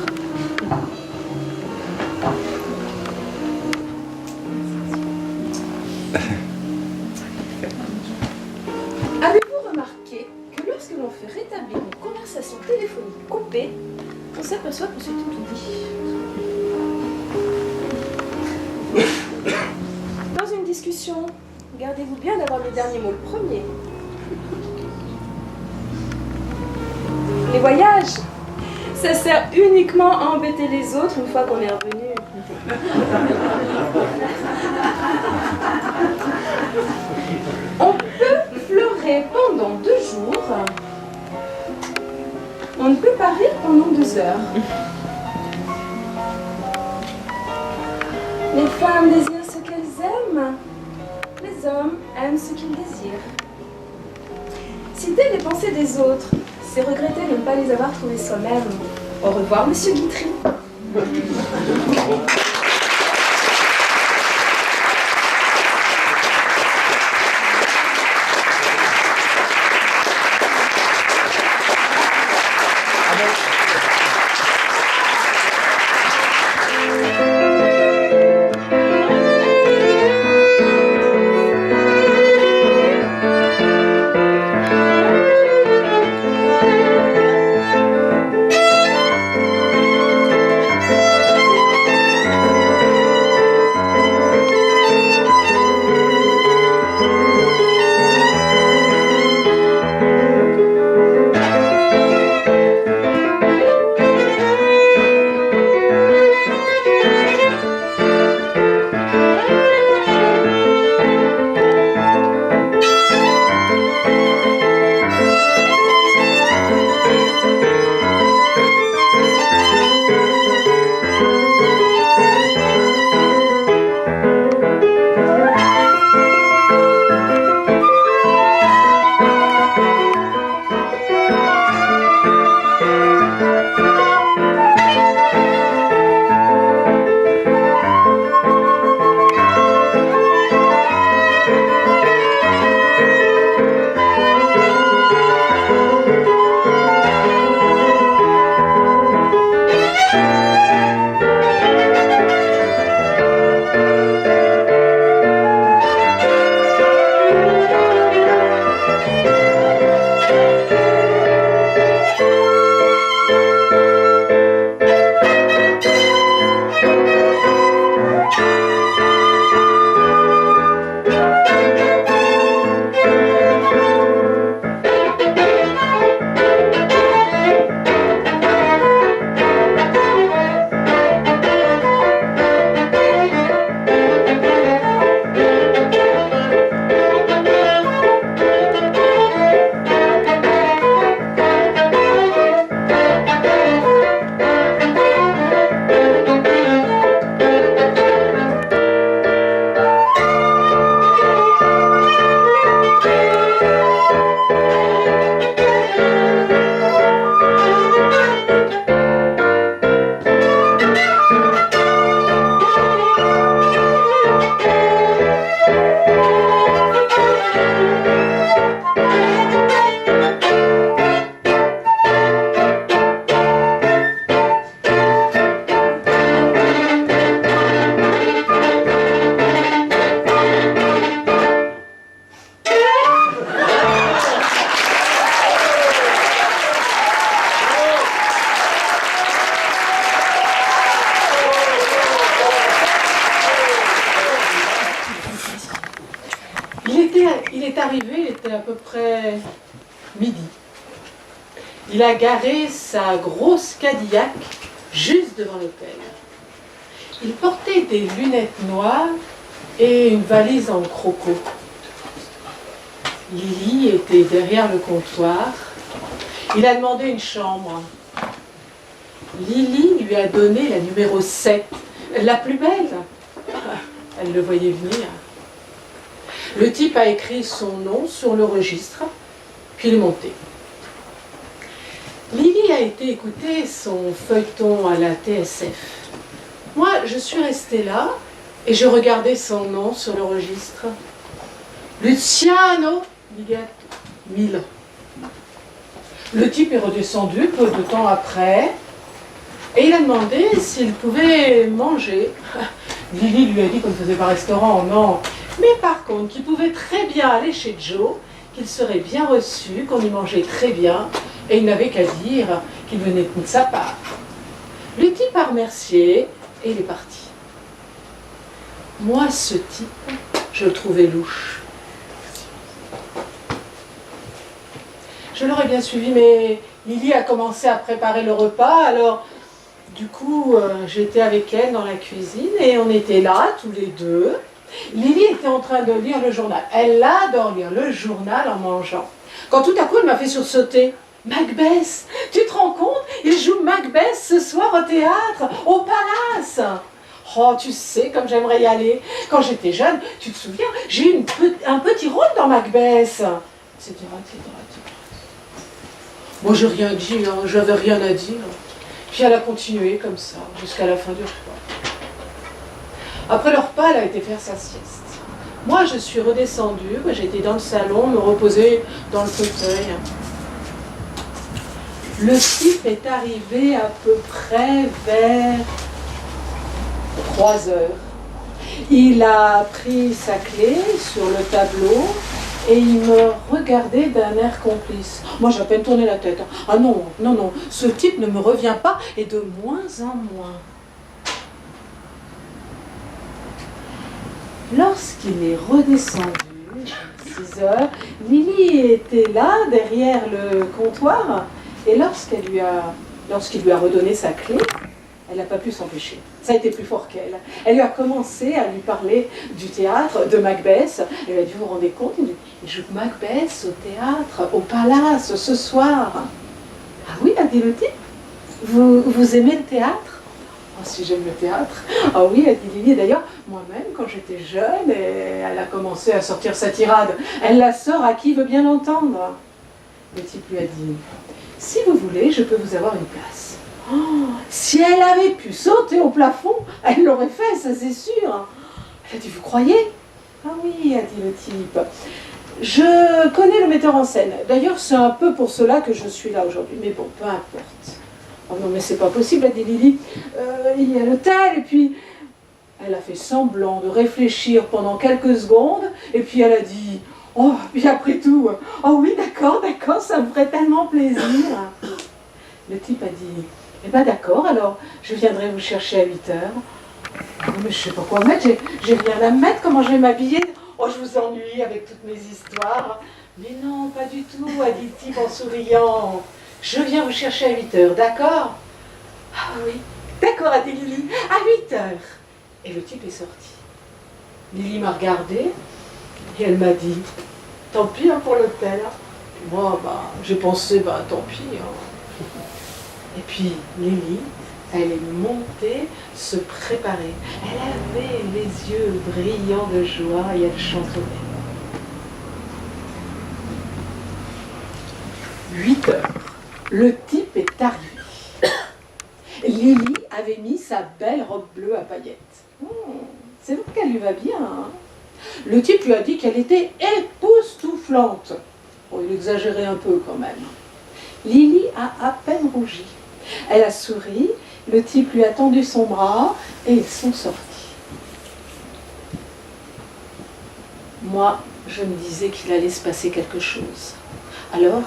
Avez-vous remarqué que lorsque l'on fait rétablir une conversation téléphonique coupée, on s'aperçoit que c'est tout dit. Dans une discussion, gardez-vous bien d'avoir le dernier mot le premier. Les voyages, ça sert uniquement à embêter les autres une fois qu'on est revenu. On peut pleurer pendant 2 jours. On ne peut pas rire pendant 2 heures. Les femmes désirent ce qu'elles aiment. Les hommes aiment ce qu'ils désirent. Citer les pensées des autres, c'est regretter de ne pas les avoir trouvées soi-même. Au revoir, Monsieur Guitry. est arrivé, il était à peu près midi. Il a garé sa grosse Cadillac juste devant l'hôtel. Il portait des lunettes noires et une valise en croco. Lily était derrière le comptoir. Il a demandé une chambre. Lily lui a donné la numéro 7, la plus belle. Elle le voyait venir. Le type a écrit son nom sur le registre, puis il est monté. Lily a été écouter son feuilleton à la TSF. Moi, je suis restée là et je regardais son nom sur le registre. Luciano Migato. Le type est redescendu peu de temps après et il a demandé s'il pouvait manger. Lily lui a dit qu'on ne faisait pas restaurant, non. Mais par contre, qu'il pouvait très bien aller chez Joe, qu'il serait bien reçu, qu'on y mangeait très bien, et il n'avait qu'à dire qu'il venait de sa part. Le type a remercié et il est parti. Moi, ce type, je le trouvais louche. Je l'aurais bien suivi, mais Lily a commencé à préparer le repas, alors du coup, j'étais avec elle dans la cuisine et on était là, tous les deux. Lily était en train de lire le journal. Elle adore lire le journal en mangeant. Quand tout à coup, elle m'a fait sursauter. Macbeth, tu te rends compte? Il joue Macbeth ce soir au théâtre, au Palace. Oh, tu sais, comme j'aimerais y aller. Quand j'étais jeune, tu te souviens, j'ai eu un petit rôle dans Macbeth. Etc. Moi, j'ai rien dit, hein, j'avais rien à dire. Puis elle a continué comme ça, jusqu'à la fin du repas. Après le repas, elle a été faire sa sieste. Moi, je suis redescendue, j'étais dans le salon, me reposer dans le fauteuil. Le type est arrivé à peu près vers 3 heures. Il a pris sa clé sur le tableau et il me regardait d'un air complice. Moi, j'ai à peine tourné la tête. Ah non, non, non, ce type ne me revient pas et de moins en moins. Lorsqu'il est redescendu, à 6 heures, Lily était là, derrière le comptoir, et lorsqu'il lui a redonné sa clé, elle n'a pas pu s'empêcher. Ça a été plus fort qu'elle. Elle lui a commencé à lui parler du théâtre, de Macbeth. Elle lui a dit, vous vous rendez compte, il joue Macbeth au théâtre, au Palace, ce soir. Ah oui, a dit le type. Vous aimez le théâtre? Oh, si j'aime le théâtre. Ah oui, a dit Lily. D'ailleurs, moi-même, quand j'étais jeune, elle a commencé à sortir sa tirade. Elle la sort à qui veut bien l'entendre. Le type lui a dit, si vous voulez, je peux vous avoir une place. Oh, si elle avait pu sauter au plafond, elle l'aurait fait, ça c'est sûr. Elle a dit, vous croyez? Ah oui, a dit le type. Je connais le metteur en scène. D'ailleurs, c'est un peu pour cela que je suis là aujourd'hui. Mais bon, peu importe. Oh non, mais c'est pas possible, a dit Lily. Il y a l'hôtel, et puis... Elle a fait semblant de réfléchir pendant quelques secondes, et puis elle a dit, oh, puis après tout, oh oui, d'accord, ça me ferait tellement plaisir. Le type a dit, eh ben d'accord, alors je viendrai vous chercher à 8 heures. Oh, mais je sais pas quoi mettre, j'ai rien à mettre, comment je vais m'habiller? Oh, je vous ennuie avec toutes mes histoires. Mais non, pas du tout, a dit le type en souriant. Je viens vous chercher à 8 heures, d'accord? Ah oui, d'accord, a dit Lily, à 8 heures. Et le type est sorti. Lily m'a regardée et elle m'a dit, tant pis hein, pour l'hôtel. Moi, j'ai pensé, tant pis. Hein. Et puis Lily, elle est montée se préparer. Elle avait les yeux brillants de joie et elle chantonnait. 8 heures. Le type est arrivé. Lily avait mis sa belle robe bleue à paillettes. C'est vrai qu'elle lui va bien. Hein. Le type lui a dit qu'elle était époustouflante. Bon, il exagérait un peu quand même. Lily a à peine rougi. Elle a souri, le type lui a tendu son bras et ils sont sortis. Moi, je me disais qu'il allait se passer quelque chose. Alors,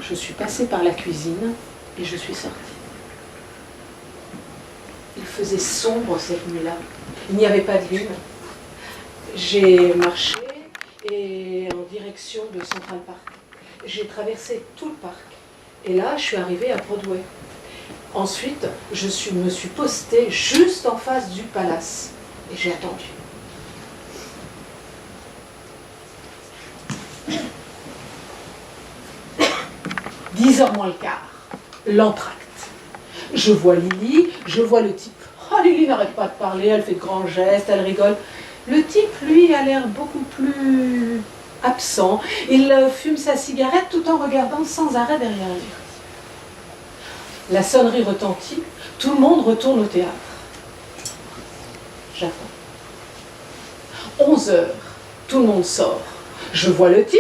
je suis passée par la cuisine et je suis sortie. Il faisait sombre cette nuit-là. Il n'y avait pas de lune. J'ai marché et direction de Central Park. J'ai traversé tout le parc. Et là, je suis arrivée à Broadway. Ensuite, me suis postée juste en face du palace. Et j'ai attendu. « 10h moins le quart, l'entracte. Je vois Lily, je vois le type. Oh, Lily n'arrête pas de parler, elle fait de grands gestes, elle rigole. Le type, lui, a l'air beaucoup plus absent. Il fume sa cigarette tout en regardant sans arrêt derrière lui. La sonnerie retentit, tout le monde retourne au théâtre. J'attends. 11h, tout le monde sort. Je vois le type,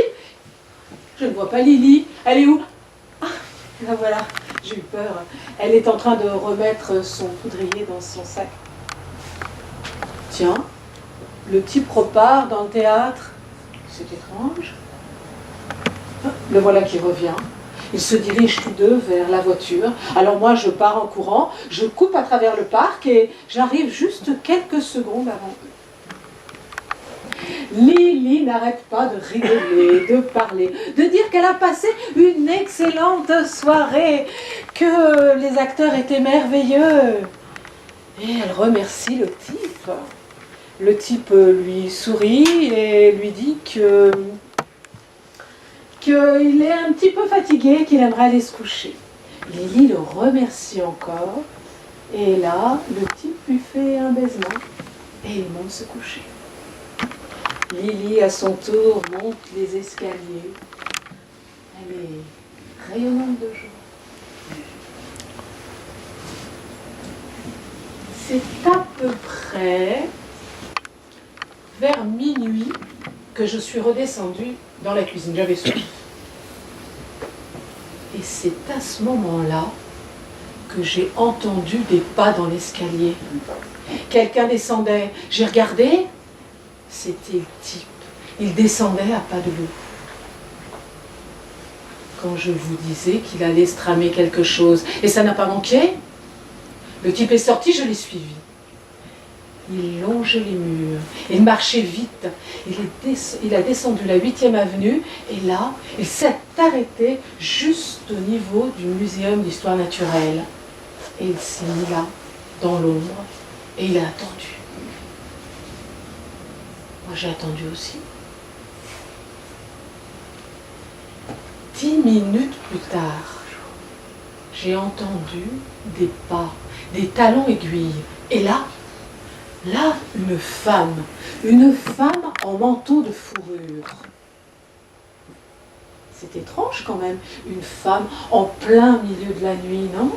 je ne vois pas Lily. Elle est où? Ah, la voilà, j'ai eu peur. Elle est en train de remettre son poudrier dans son sac. Tiens, le type repart dans le théâtre. C'est étrange. Le voilà qui revient. Ils se dirigent tous deux vers la voiture. Alors moi, je pars en courant, je coupe à travers le parc et j'arrive juste quelques secondes avant eux. Lily n'arrête pas de rigoler, de parler, de dire qu'elle a passé une excellente soirée, que les acteurs étaient merveilleux. Et elle remercie le type. Le type lui sourit et lui dit qu'il est un petit peu fatigué, qu'il aimerait aller se coucher. Lily le remercie encore. Et là, le type lui fait un baisement et il monte se coucher. Lily, à son tour, monte les escaliers. Elle est rayonnante de joie. C'est à peu près vers minuit que je suis redescendue dans la cuisine. J'avais soif. Et c'est à ce moment-là que j'ai entendu des pas dans l'escalier. Quelqu'un descendait. J'ai regardé. C'était le type. Il descendait à pas de loup. Quand je vous disais qu'il allait se tramer quelque chose, et ça n'a pas manqué, le type est sorti, je l'ai suivi. Il longeait les murs, il marchait vite, il a descendu la 8e avenue, et là, il s'est arrêté juste au niveau du Muséum d'Histoire Naturelle. Et il s'est mis là, dans l'ombre, et il a attendu. Moi, j'ai attendu aussi. 10 minutes plus tard, j'ai entendu des pas, des talons aiguilles. Et là, une femme en manteau de fourrure. C'est étrange quand même, une femme en plein milieu de la nuit, non?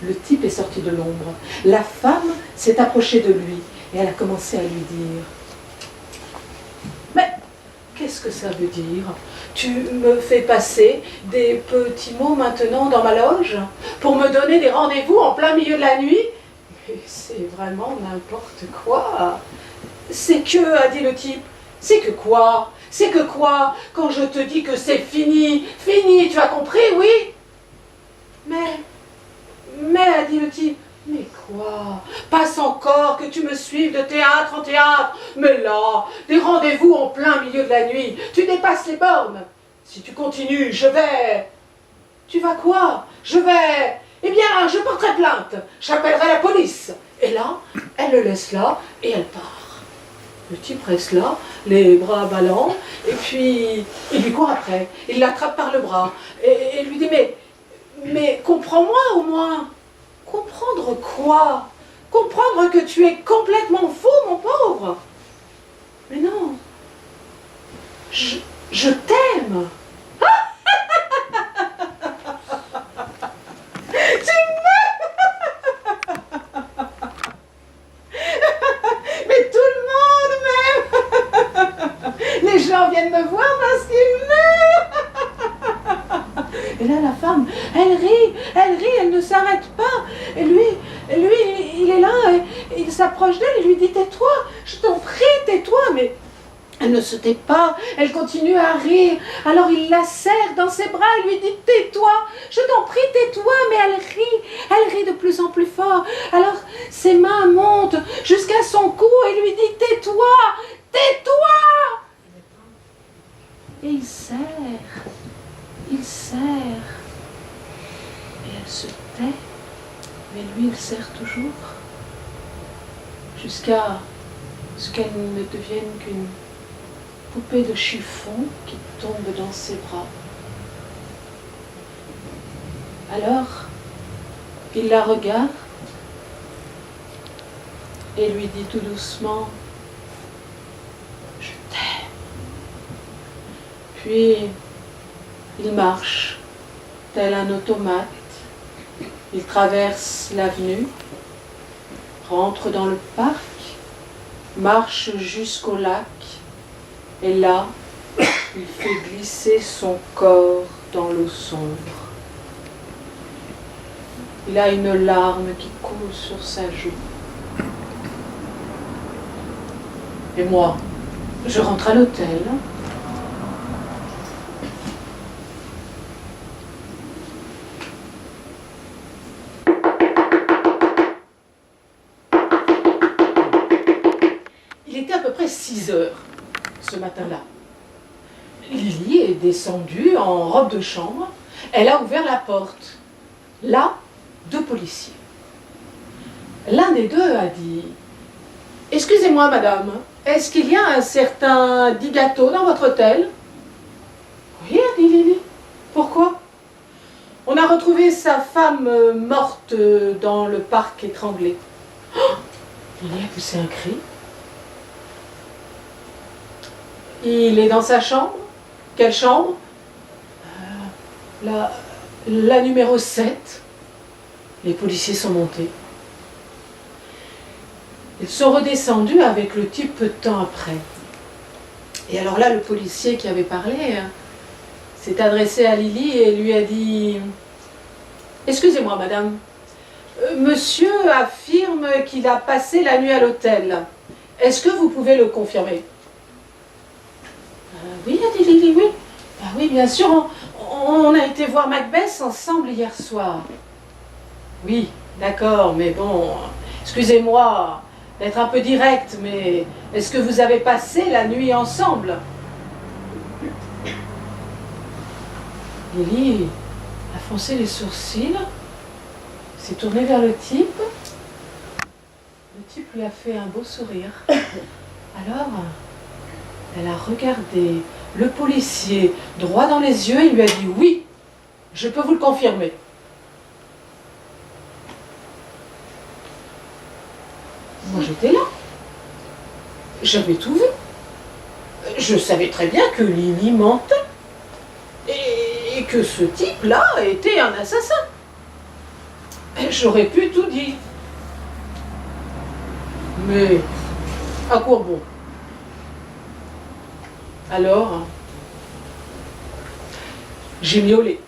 Le type est sorti de l'ombre. La femme s'est approchée de lui. Et elle a commencé à lui dire « Mais qu'est-ce que ça veut dire? Tu me fais passer des petits mots maintenant dans ma loge pour me donner des rendez-vous en plein milieu de la nuit? Mais c'est vraiment n'importe quoi. C'est que, a dit le type, c'est que quoi? C'est que quoi? Quand je te dis que c'est fini, fini, tu as compris, oui? Mais, a dit le type, mais quoi? Passe encore que tu me suives de théâtre en théâtre. Mais là, des rendez-vous en plein milieu de la nuit, tu dépasses les bornes. Si tu continues, je vais... Tu vas quoi? Je vais... Eh bien, je porterai plainte. J'appellerai la police. Et là, elle le laisse là et elle part. Le type reste là, les bras ballants, et puis il lui court après. Il l'attrape par le bras et lui dit, mais comprends-moi au moins. Comprendre quoi? Comprendre que tu es complètement fou, mon pauvre? Mais non. Je t'aime. Tu m'aimes. Mais tout le monde m'aime. Les gens viennent me voir parce qu'ils m'aiment. Et là, la femme, elle rit, elle ne s'arrête pas. Et lui, il est là, et il s'approche d'elle, et lui dit, tais-toi, je t'en prie, tais-toi. Mais elle ne se tait pas, elle continue à rire. Alors il la serre dans ses bras, et lui dit, tais-toi, je t'en prie, tais-toi. Mais elle rit de plus en plus fort. Alors ses mains montent jusqu'à son cou, et lui dit, tais-toi, tais-toi.
il serre. Et elle se tait, mais lui, il serre toujours. Jusqu'à ce qu'elle ne devienne qu'une poupée de chiffon qui tombe dans ses bras. Alors, il la regarde et lui dit tout doucement « Je t'aime ». Puis, il marche, tel un automate. Il traverse l'avenue, rentre dans le parc, marche jusqu'au lac, et là, il fait glisser son corps dans l'eau sombre. Il a une larme qui coule sur sa joue. Et moi, je rentre à l'hôtel. Il était à peu près 6 heures ce matin-là. Lily est descendue en robe de chambre. Elle a ouvert la porte. Là, 2 policiers. L'un des deux a dit « Excusez-moi, madame, est-ce qu'il y a un certain Di Gatto dans votre hôtel ?»« Oui, a dit Lily. Pourquoi ?»« On a retrouvé sa femme morte dans le parc étranglée. » Oh, Lily a poussé un cri. « Il est dans sa chambre ? Quelle chambre ? La numéro 7. » Les policiers sont montés. Ils sont redescendus avec le type peu de temps après. Et alors là, le policier qui avait parlé s'est adressé à Lily et lui a dit « Excusez-moi, madame, monsieur affirme qu'il a passé la nuit à l'hôtel. Est-ce que vous pouvez le confirmer ?» Oui, a dit Lily, oui. Oui, bien sûr, on a été voir Macbeth ensemble hier soir. Oui, d'accord, mais bon, excusez-moi d'être un peu direct, mais est-ce que vous avez passé la nuit ensemble? Lily a foncé les sourcils, s'est tournée vers le type. Le type lui a fait un beau sourire. Alors, elle a regardé le policier droit dans les yeux et lui a dit « Oui, je peux vous le confirmer. » Moi, j'étais là. J'avais tout vu. Je savais très bien que Lily mentait. Et que ce type-là était un assassin. J'aurais pu tout dire. Mais à quoi bon? Alors, j'ai miaulé.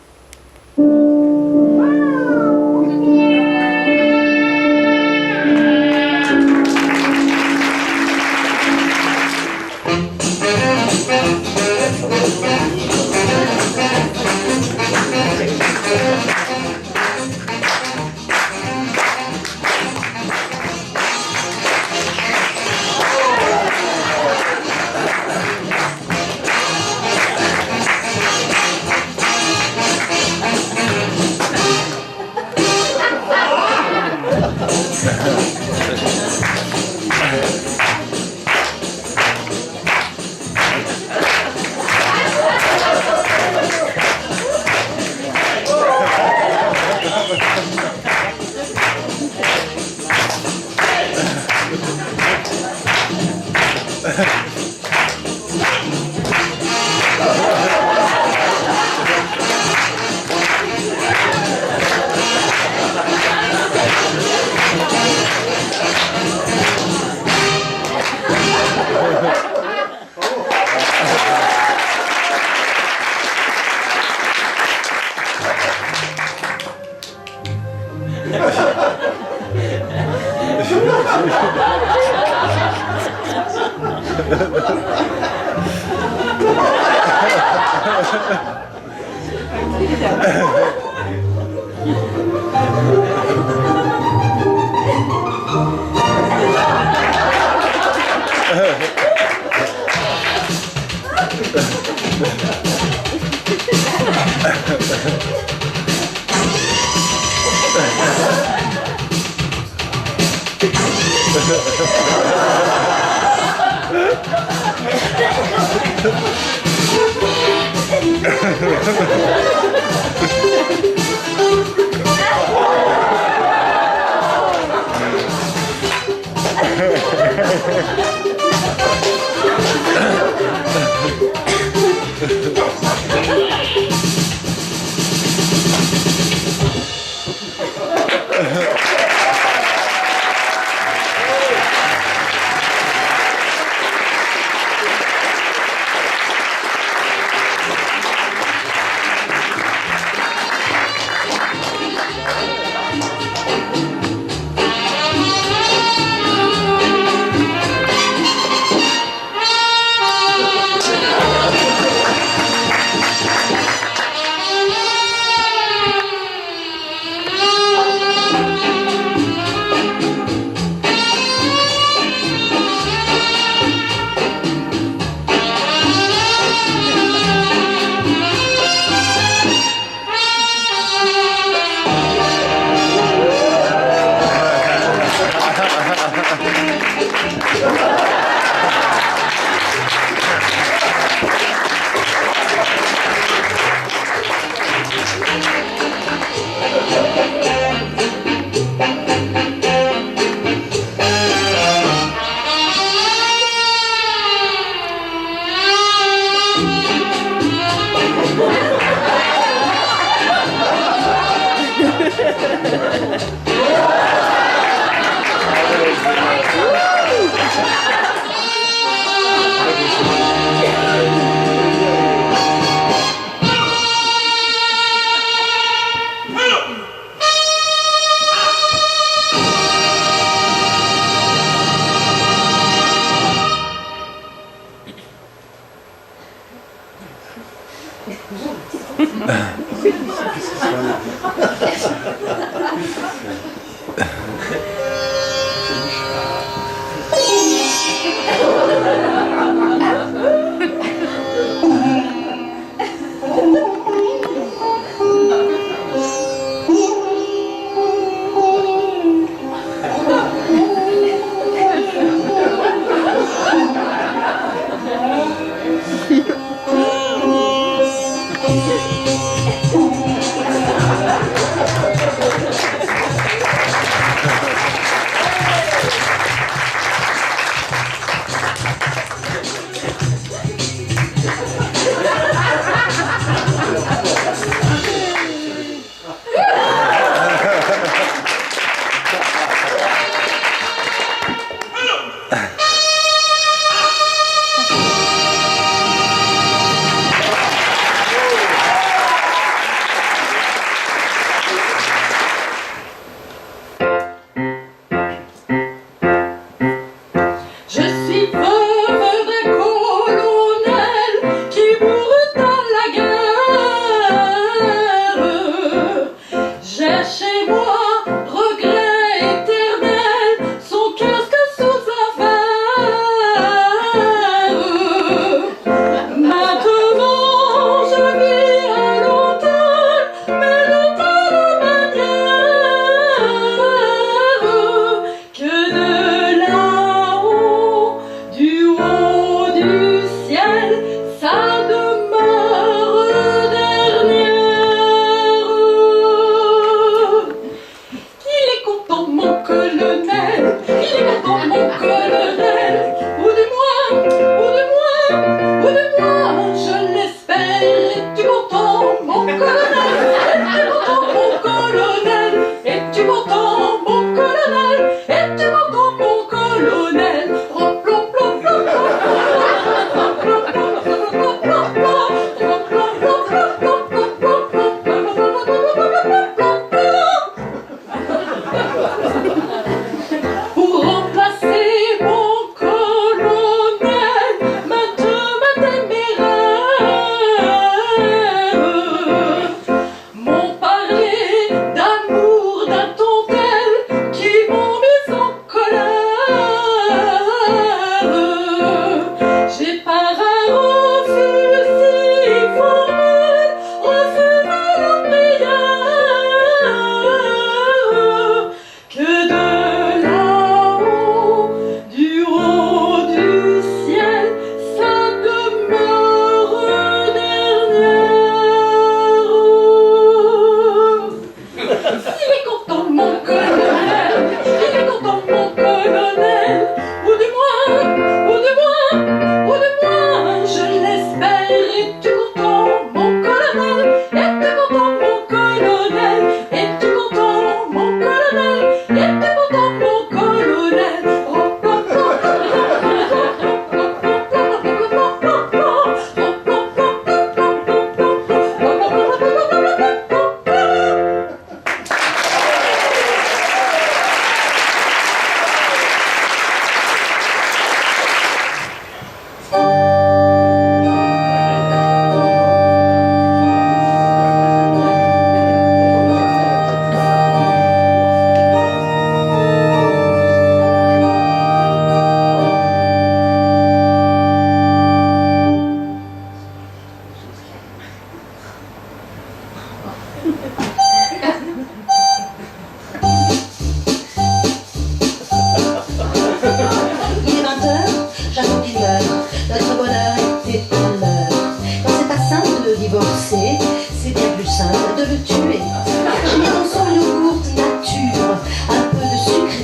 Pour remplacer mon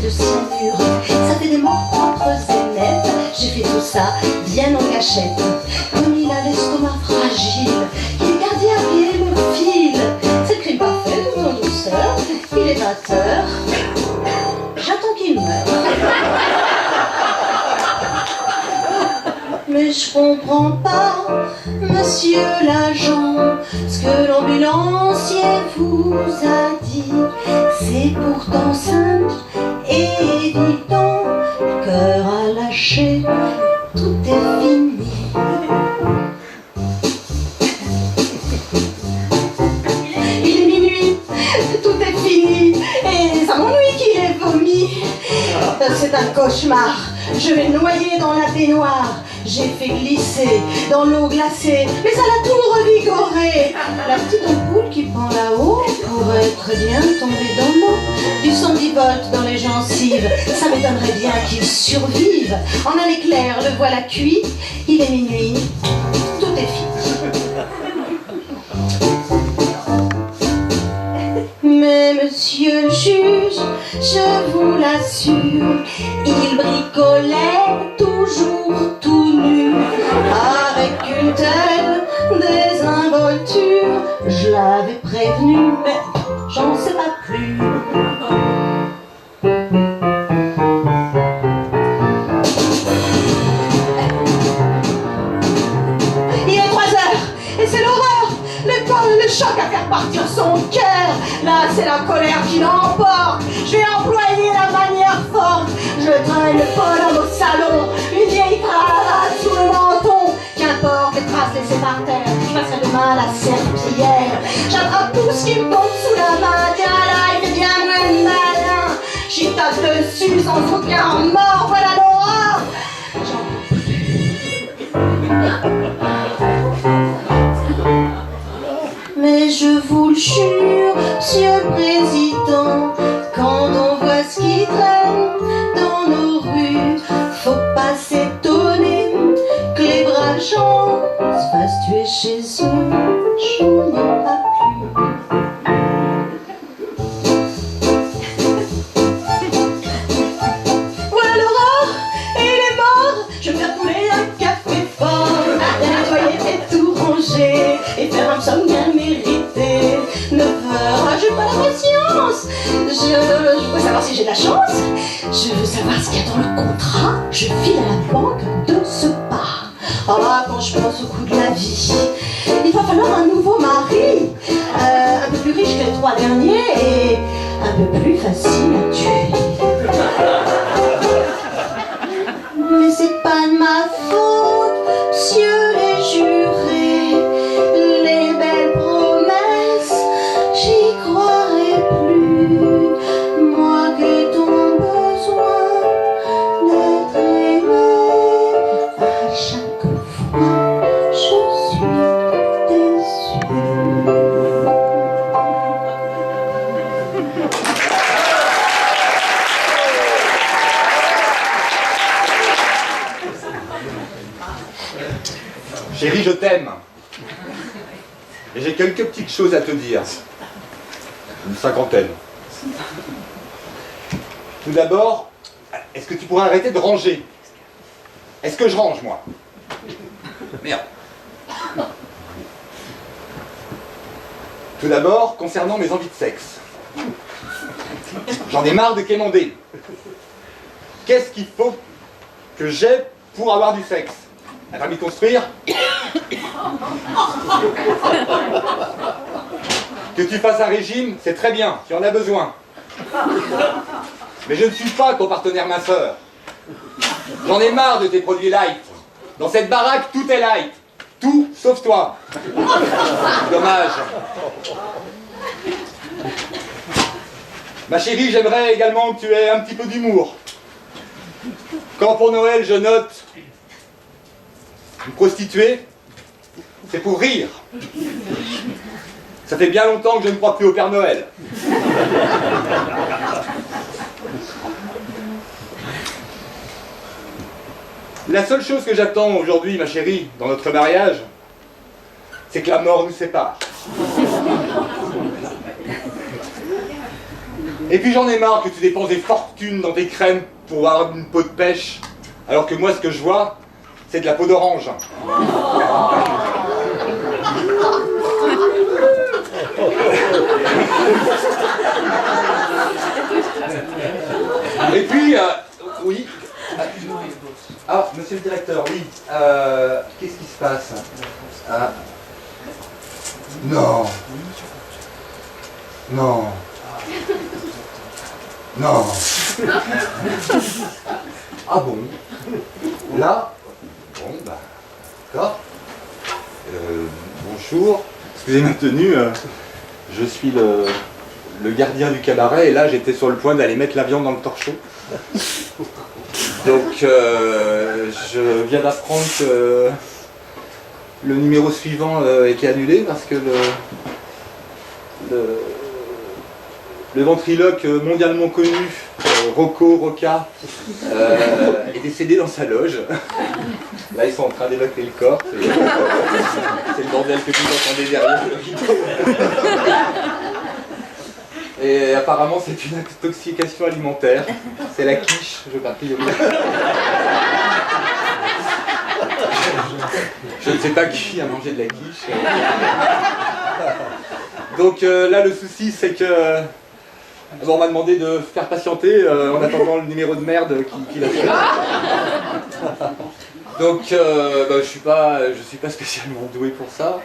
de cyanure. Ça fait des morts propres et nettes. J'ai fait tout ça bien en cachette. Comme il a l'estomac fragile, il est cardiaque et hémophile. C'est le crime parfait, tout en douceur. Il est 20h. J'attends qu'il meure. Mais je comprends pas, monsieur l'agent, ce que l'ambulancier vous a dit. C'est pourtant simple et évident. Le cœur a lâché, tout est fini. Il est minuit, tout est fini. Et ça m'ennuie qu'il ait vomi. C'est un cauchemar, je vais me noyer dans la baignoire. J'ai fait glisser dans l'eau glacée, mais ça l'a tout revigoré. La petite ampoule qui pend là-haut pourrait très bien tomber dans l'eau. Du 110 volts dans les gencives, ça m'étonnerait bien qu'il survive. En un éclair, le voilà cuit, il est minuit, tout est fini. Mais monsieur le juge, je vous l'assure, il bricolait toujours tout nu, avec une telle désinvolture. Je l'avais prévenu, mais j'en sais pas plus. Il est 3 heures, et c'est l'horreur. Le choc à faire partir son cœur. Là, c'est la colère qui l'emporte. Je vais employer la manière forte. Je traîne le bonhomme au salon, une vieille cravate sous le menton. Qu'importe les traces laissées par terre, je passerai demain la serpillière. J'attrape tout ce qui me tombe sous la main. Tiens là, il est bien moins malin. J'y tape dessus sans aucun mort. Voilà l'horreur. J'en peux plus. Mais je vous le jure, monsieur le président, quand on voit ce qui traîne dans nos rues, faut pas s'étonner que les braves gens se fassent tuer chez eux. J'en ai pas plus. Voilà l'horreur, et il est mort. Je vais me faire couler un café fort, bien nettoyer et tout ranger, et faire un somme bien mérité. 9 heures, j'ai pas la patience. Je veux savoir si j'ai de la chance. Je veux savoir ce qu'il y a dans le contrat. Je file à la banque de ce pas. Ah, quand je pense au coût de la vie, il va falloir un nouveau mari, un peu plus riche que les 3 derniers et un peu plus facile à tuer. Mais c'est pas de ma faute, monsieur les jurés, les belles promesses, j'y croirai plus. Moi que ton besoin d'être aimé, à chaque fois je suis déçue.
Chérie, je t'aime. Et j'ai quelques petites choses à te dire. Une 50aine. Tout d'abord, est-ce que tu pourrais arrêter de ranger? Est-ce que je range, moi? Merde. Tout d'abord, concernant mes envies de sexe. J'en ai marre de quémander. Qu'est-ce qu'il faut que j'ai pour avoir du sexe? Un permis de construire? Que tu fasses un régime, c'est très bien, tu en as besoin. Mais je ne suis pas ton partenaire minceur. J'en ai marre de tes produits light. Dans cette baraque, tout est light. Tout sauf toi. Dommage. Ma chérie, j'aimerais également que tu aies un petit peu d'humour. Quand pour Noël je note une prostituée, c'est pour rire. Ça fait bien longtemps que je ne crois plus au Père Noël. La seule chose que j'attends aujourd'hui, ma chérie, dans notre mariage, c'est que la mort nous sépare.
Et puis j'en ai marre que tu dépenses des fortunes dans tes crèmes pour avoir une peau de pêche, alors que moi ce que je vois, c'est de la peau d'orange. Et puis, oui. Ah, monsieur le directeur, oui. Qu'est-ce qui se passe? Non. Non. Non. Ah bon? Là? Bon, bah, d'accord. Bonjour. Excusez ma tenue, je suis le gardien du cabaret et là j'étais sur le point d'aller mettre la viande dans le torchon. Donc je viens d'apprendre que le numéro suivant était annulé parce que le ventriloque mondialement connu, Rocca, est décédé dans sa loge. Là, ils sont en train d'évacuer le corps. C'est le bordel que vous entendez derrière. Et apparemment, c'est une intoxication alimentaire. C'est la quiche, je parle. Je ne sais pas qui a mangé de la quiche. Donc là, le souci, c'est que on m'a demandé de faire patienter en attendant le numéro de merde qu'il a fait. Donc je suis pas spécialement doué pour ça.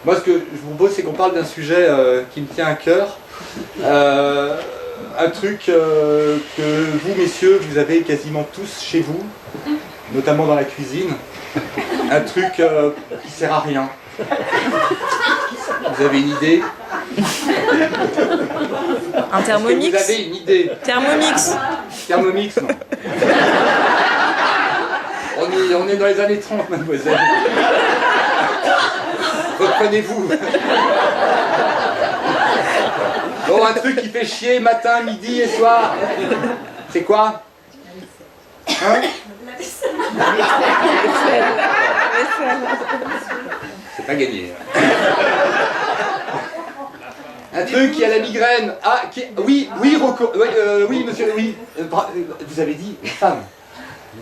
Moi ce que je vous propose c'est qu'on parle d'un sujet qui me tient à cœur. Un truc que vous messieurs vous avez quasiment tous chez vous, notamment dans la cuisine. Un truc qui sert à rien. Vous avez une idée?
Un Thermomix?
Vous avez une idée?
Thermomix?
Thermomix, non. On est dans les années 30, mademoiselle. Reprenez-vous. Bon, un truc qui fait chier matin, midi et soir. C'est quoi? Hein? C'est pas gagné. Un truc qui a la migraine. Ah, oui, Rocco. Oui, monsieur, oui. Vous avez dit une femme.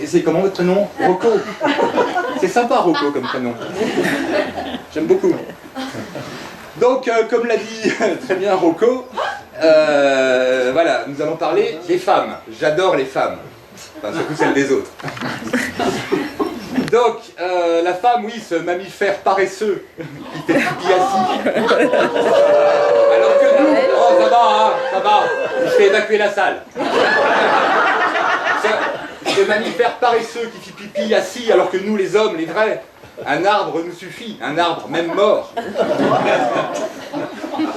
Et c'est comment votre nom? Rocco. C'est sympa, Rocco, comme prénom. J'aime beaucoup. Donc, comme l'a dit très bien Rocco, voilà, nous allons parler des femmes. J'adore les femmes. Enfin, surtout celles des autres. Donc, la femme, oui, ce mammifère paresseux qui fait pipi assis. Alors que nous, oh, ça va, je fais évacuer la salle. Ce mammifère paresseux qui fait pipi assis, alors que nous, les hommes, les vrais, un arbre nous suffit, un arbre, même mort.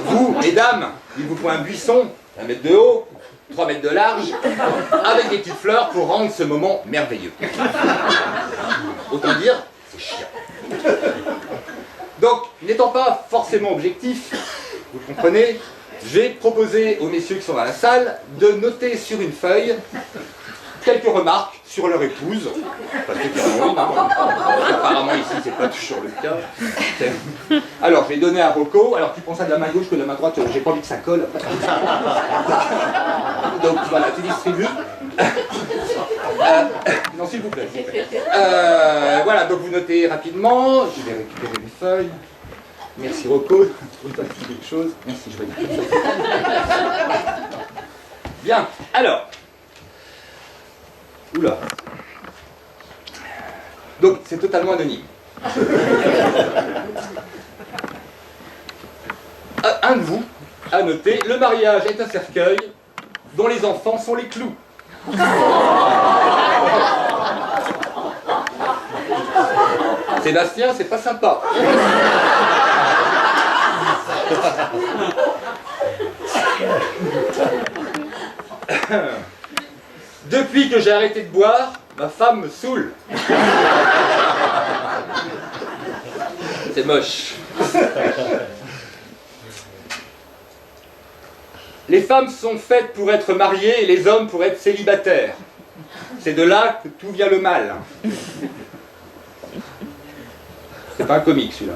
Vous, mesdames, il vous faut un buisson, 1 mètre de haut, 3 mètres de large, avec des petites fleurs pour rendre ce moment merveilleux. Autant dire, c'est chiant. Donc, n'étant pas forcément objectif, vous comprenez, j'ai proposé aux messieurs qui sont dans la salle de noter sur une feuille quelques remarques sur leur épouse. Parce que apparemment ici c'est pas toujours le cas. Alors je vais donner à Rocco, alors tu prends ça de la main gauche que de la main droite, j'ai pas envie que ça colle. Donc voilà, tu distribues. Non s'il vous plaît. Voilà, donc vous notez rapidement, je vais récupérer les feuilles. Merci Rocco, tu as dit quelque chose. Merci, je vais dire. Bien, alors. Oula. Donc c'est totalement anonyme. Un de vous a noté, le mariage est un cercueil dont les enfants sont les clous. Sébastien, c'est pas sympa. Depuis que j'ai arrêté de boire, ma femme me saoule. C'est moche. Les femmes sont faites pour être mariées et les hommes pour être célibataires. C'est de là que tout vient le mal. C'est pas un comique celui-là.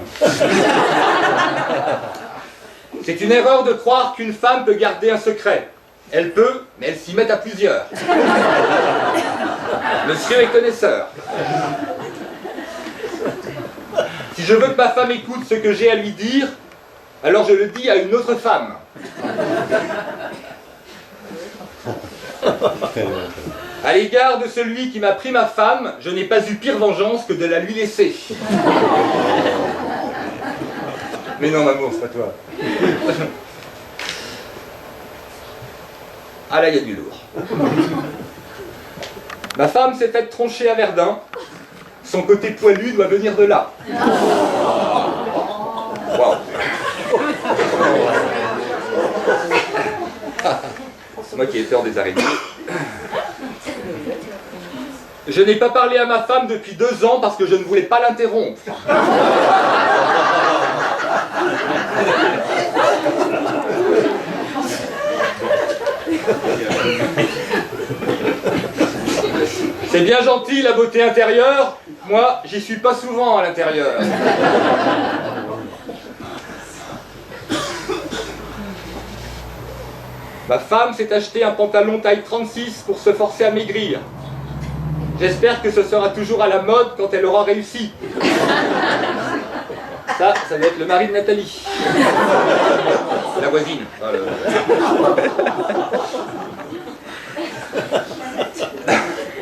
C'est une erreur de croire qu'une femme peut garder un secret. Elle peut, mais elle s'y met à plusieurs. Monsieur est connaisseur. Si je veux que ma femme écoute ce que j'ai à lui dire, alors je le dis à une autre femme. À l'égard de celui qui m'a pris ma femme, je n'ai pas eu pire vengeance que de la lui laisser. Mais non, Mamour, c'est pas toi. Ah là, il y a du lourd. Ma femme s'est faite troncher à Verdun. Son côté poilu doit venir de là. Wow. C'est moi qui ai peur des araignées. Je n'ai pas parlé à ma femme depuis 2 ans parce que je ne voulais pas l'interrompre. C'est bien gentil la beauté intérieure, moi j'y suis pas souvent à l'intérieur. Ma femme s'est acheté un pantalon taille 36 pour se forcer à maigrir. J'espère que ce sera toujours à la mode quand elle aura réussi. Ça va être le mari de Nathalie. La voisine.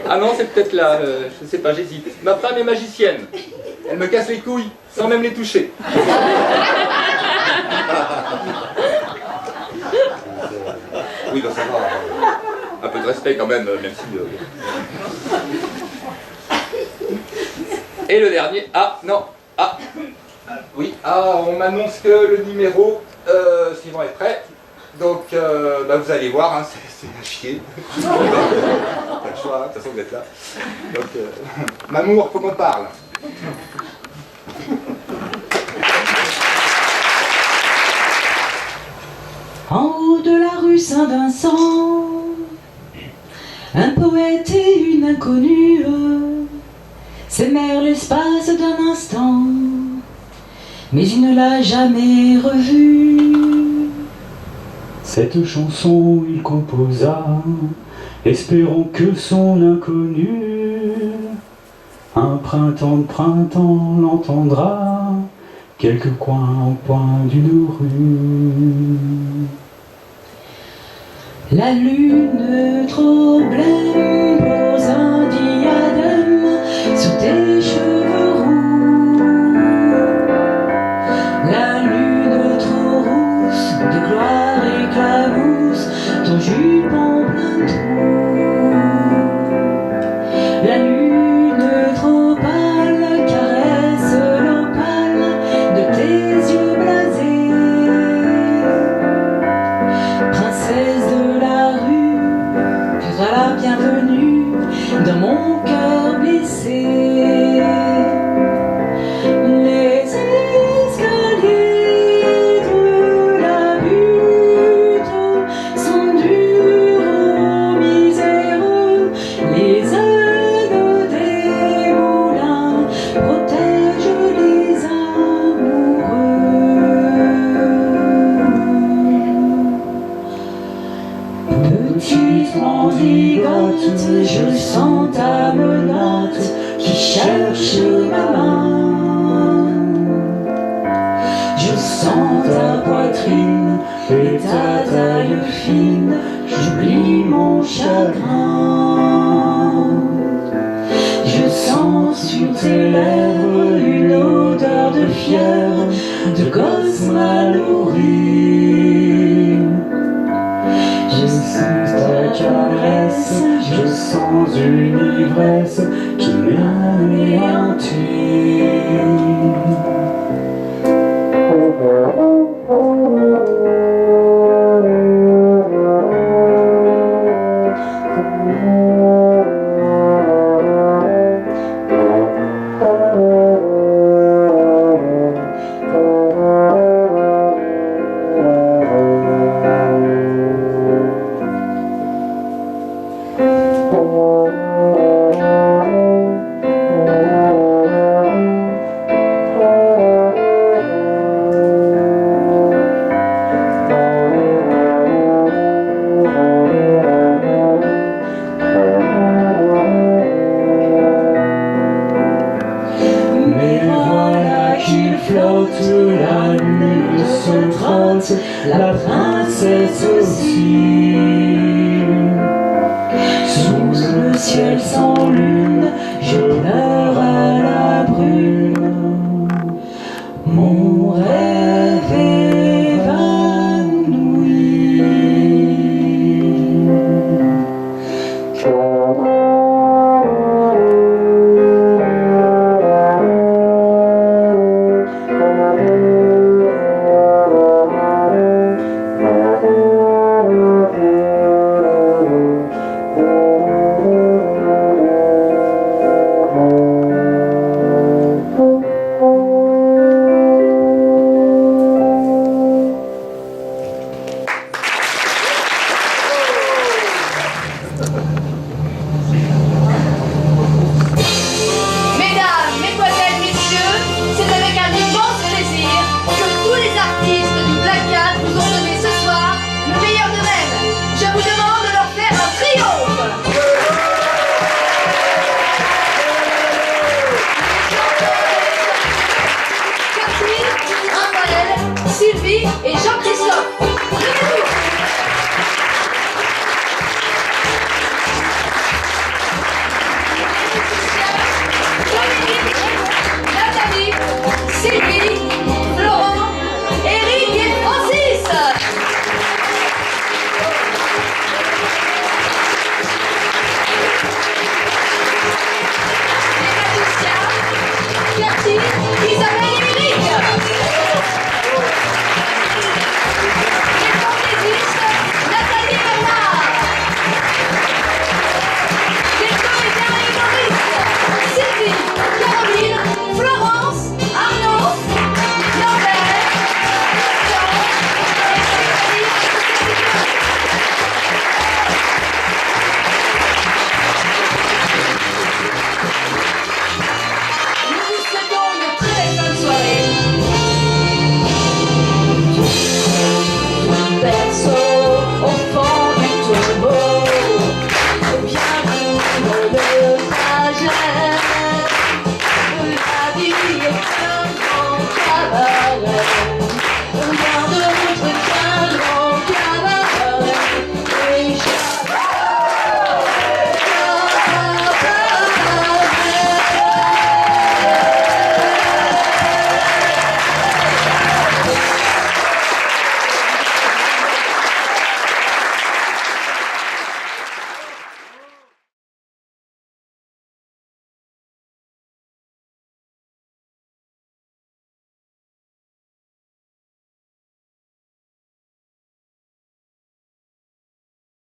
Ah non, c'est peut-être là, je sais pas, j'hésite. Ma femme est magicienne. Elle me casse les couilles, sans même les toucher. Oui, ben ça va. Un peu de respect quand même, même si... Et le dernier... Ah, non. Ah. Oui, on m'annonce que le numéro suivant est prêt. Donc, vous allez voir, hein, c'est à chier. Pas le choix, hein, de toute façon vous êtes là. Donc, Mamour, faut qu'on parle.
En haut de la rue Saint-Vincent, un poète et une inconnue s'aimèrent l'espace d'un instant, mais il ne l'a jamais revue.
Cette chanson il composa, espérons que son inconnu, un printemps de printemps l'entendra, quelque coin au coin d'une rue.
La lune trop blême pose un diadème sur tes cheveux roux. La lune trop rousse de gloire éclabousse ton jupon plein de trous. La lune trop pâle caresse l'opale de tes yeux blasés. Princesse de la rue, tu seras la bienvenue dans mon cœur blessé. Les escaliers de la butte sont durs aux miséreux. Les ailes des moulins protègent les amoureux. Petite mendigote, je sens ta menotte qui cherche ma main. Je sens ta poitrine et ta taille fine, j'oublie mon chagrin. Je sens sur tes lèvres une odeur de fièvre, de gosse mal nourri. Je sens ta caresse, je sens une ivresse qui m'anéantit.
ciel sans lune, je leur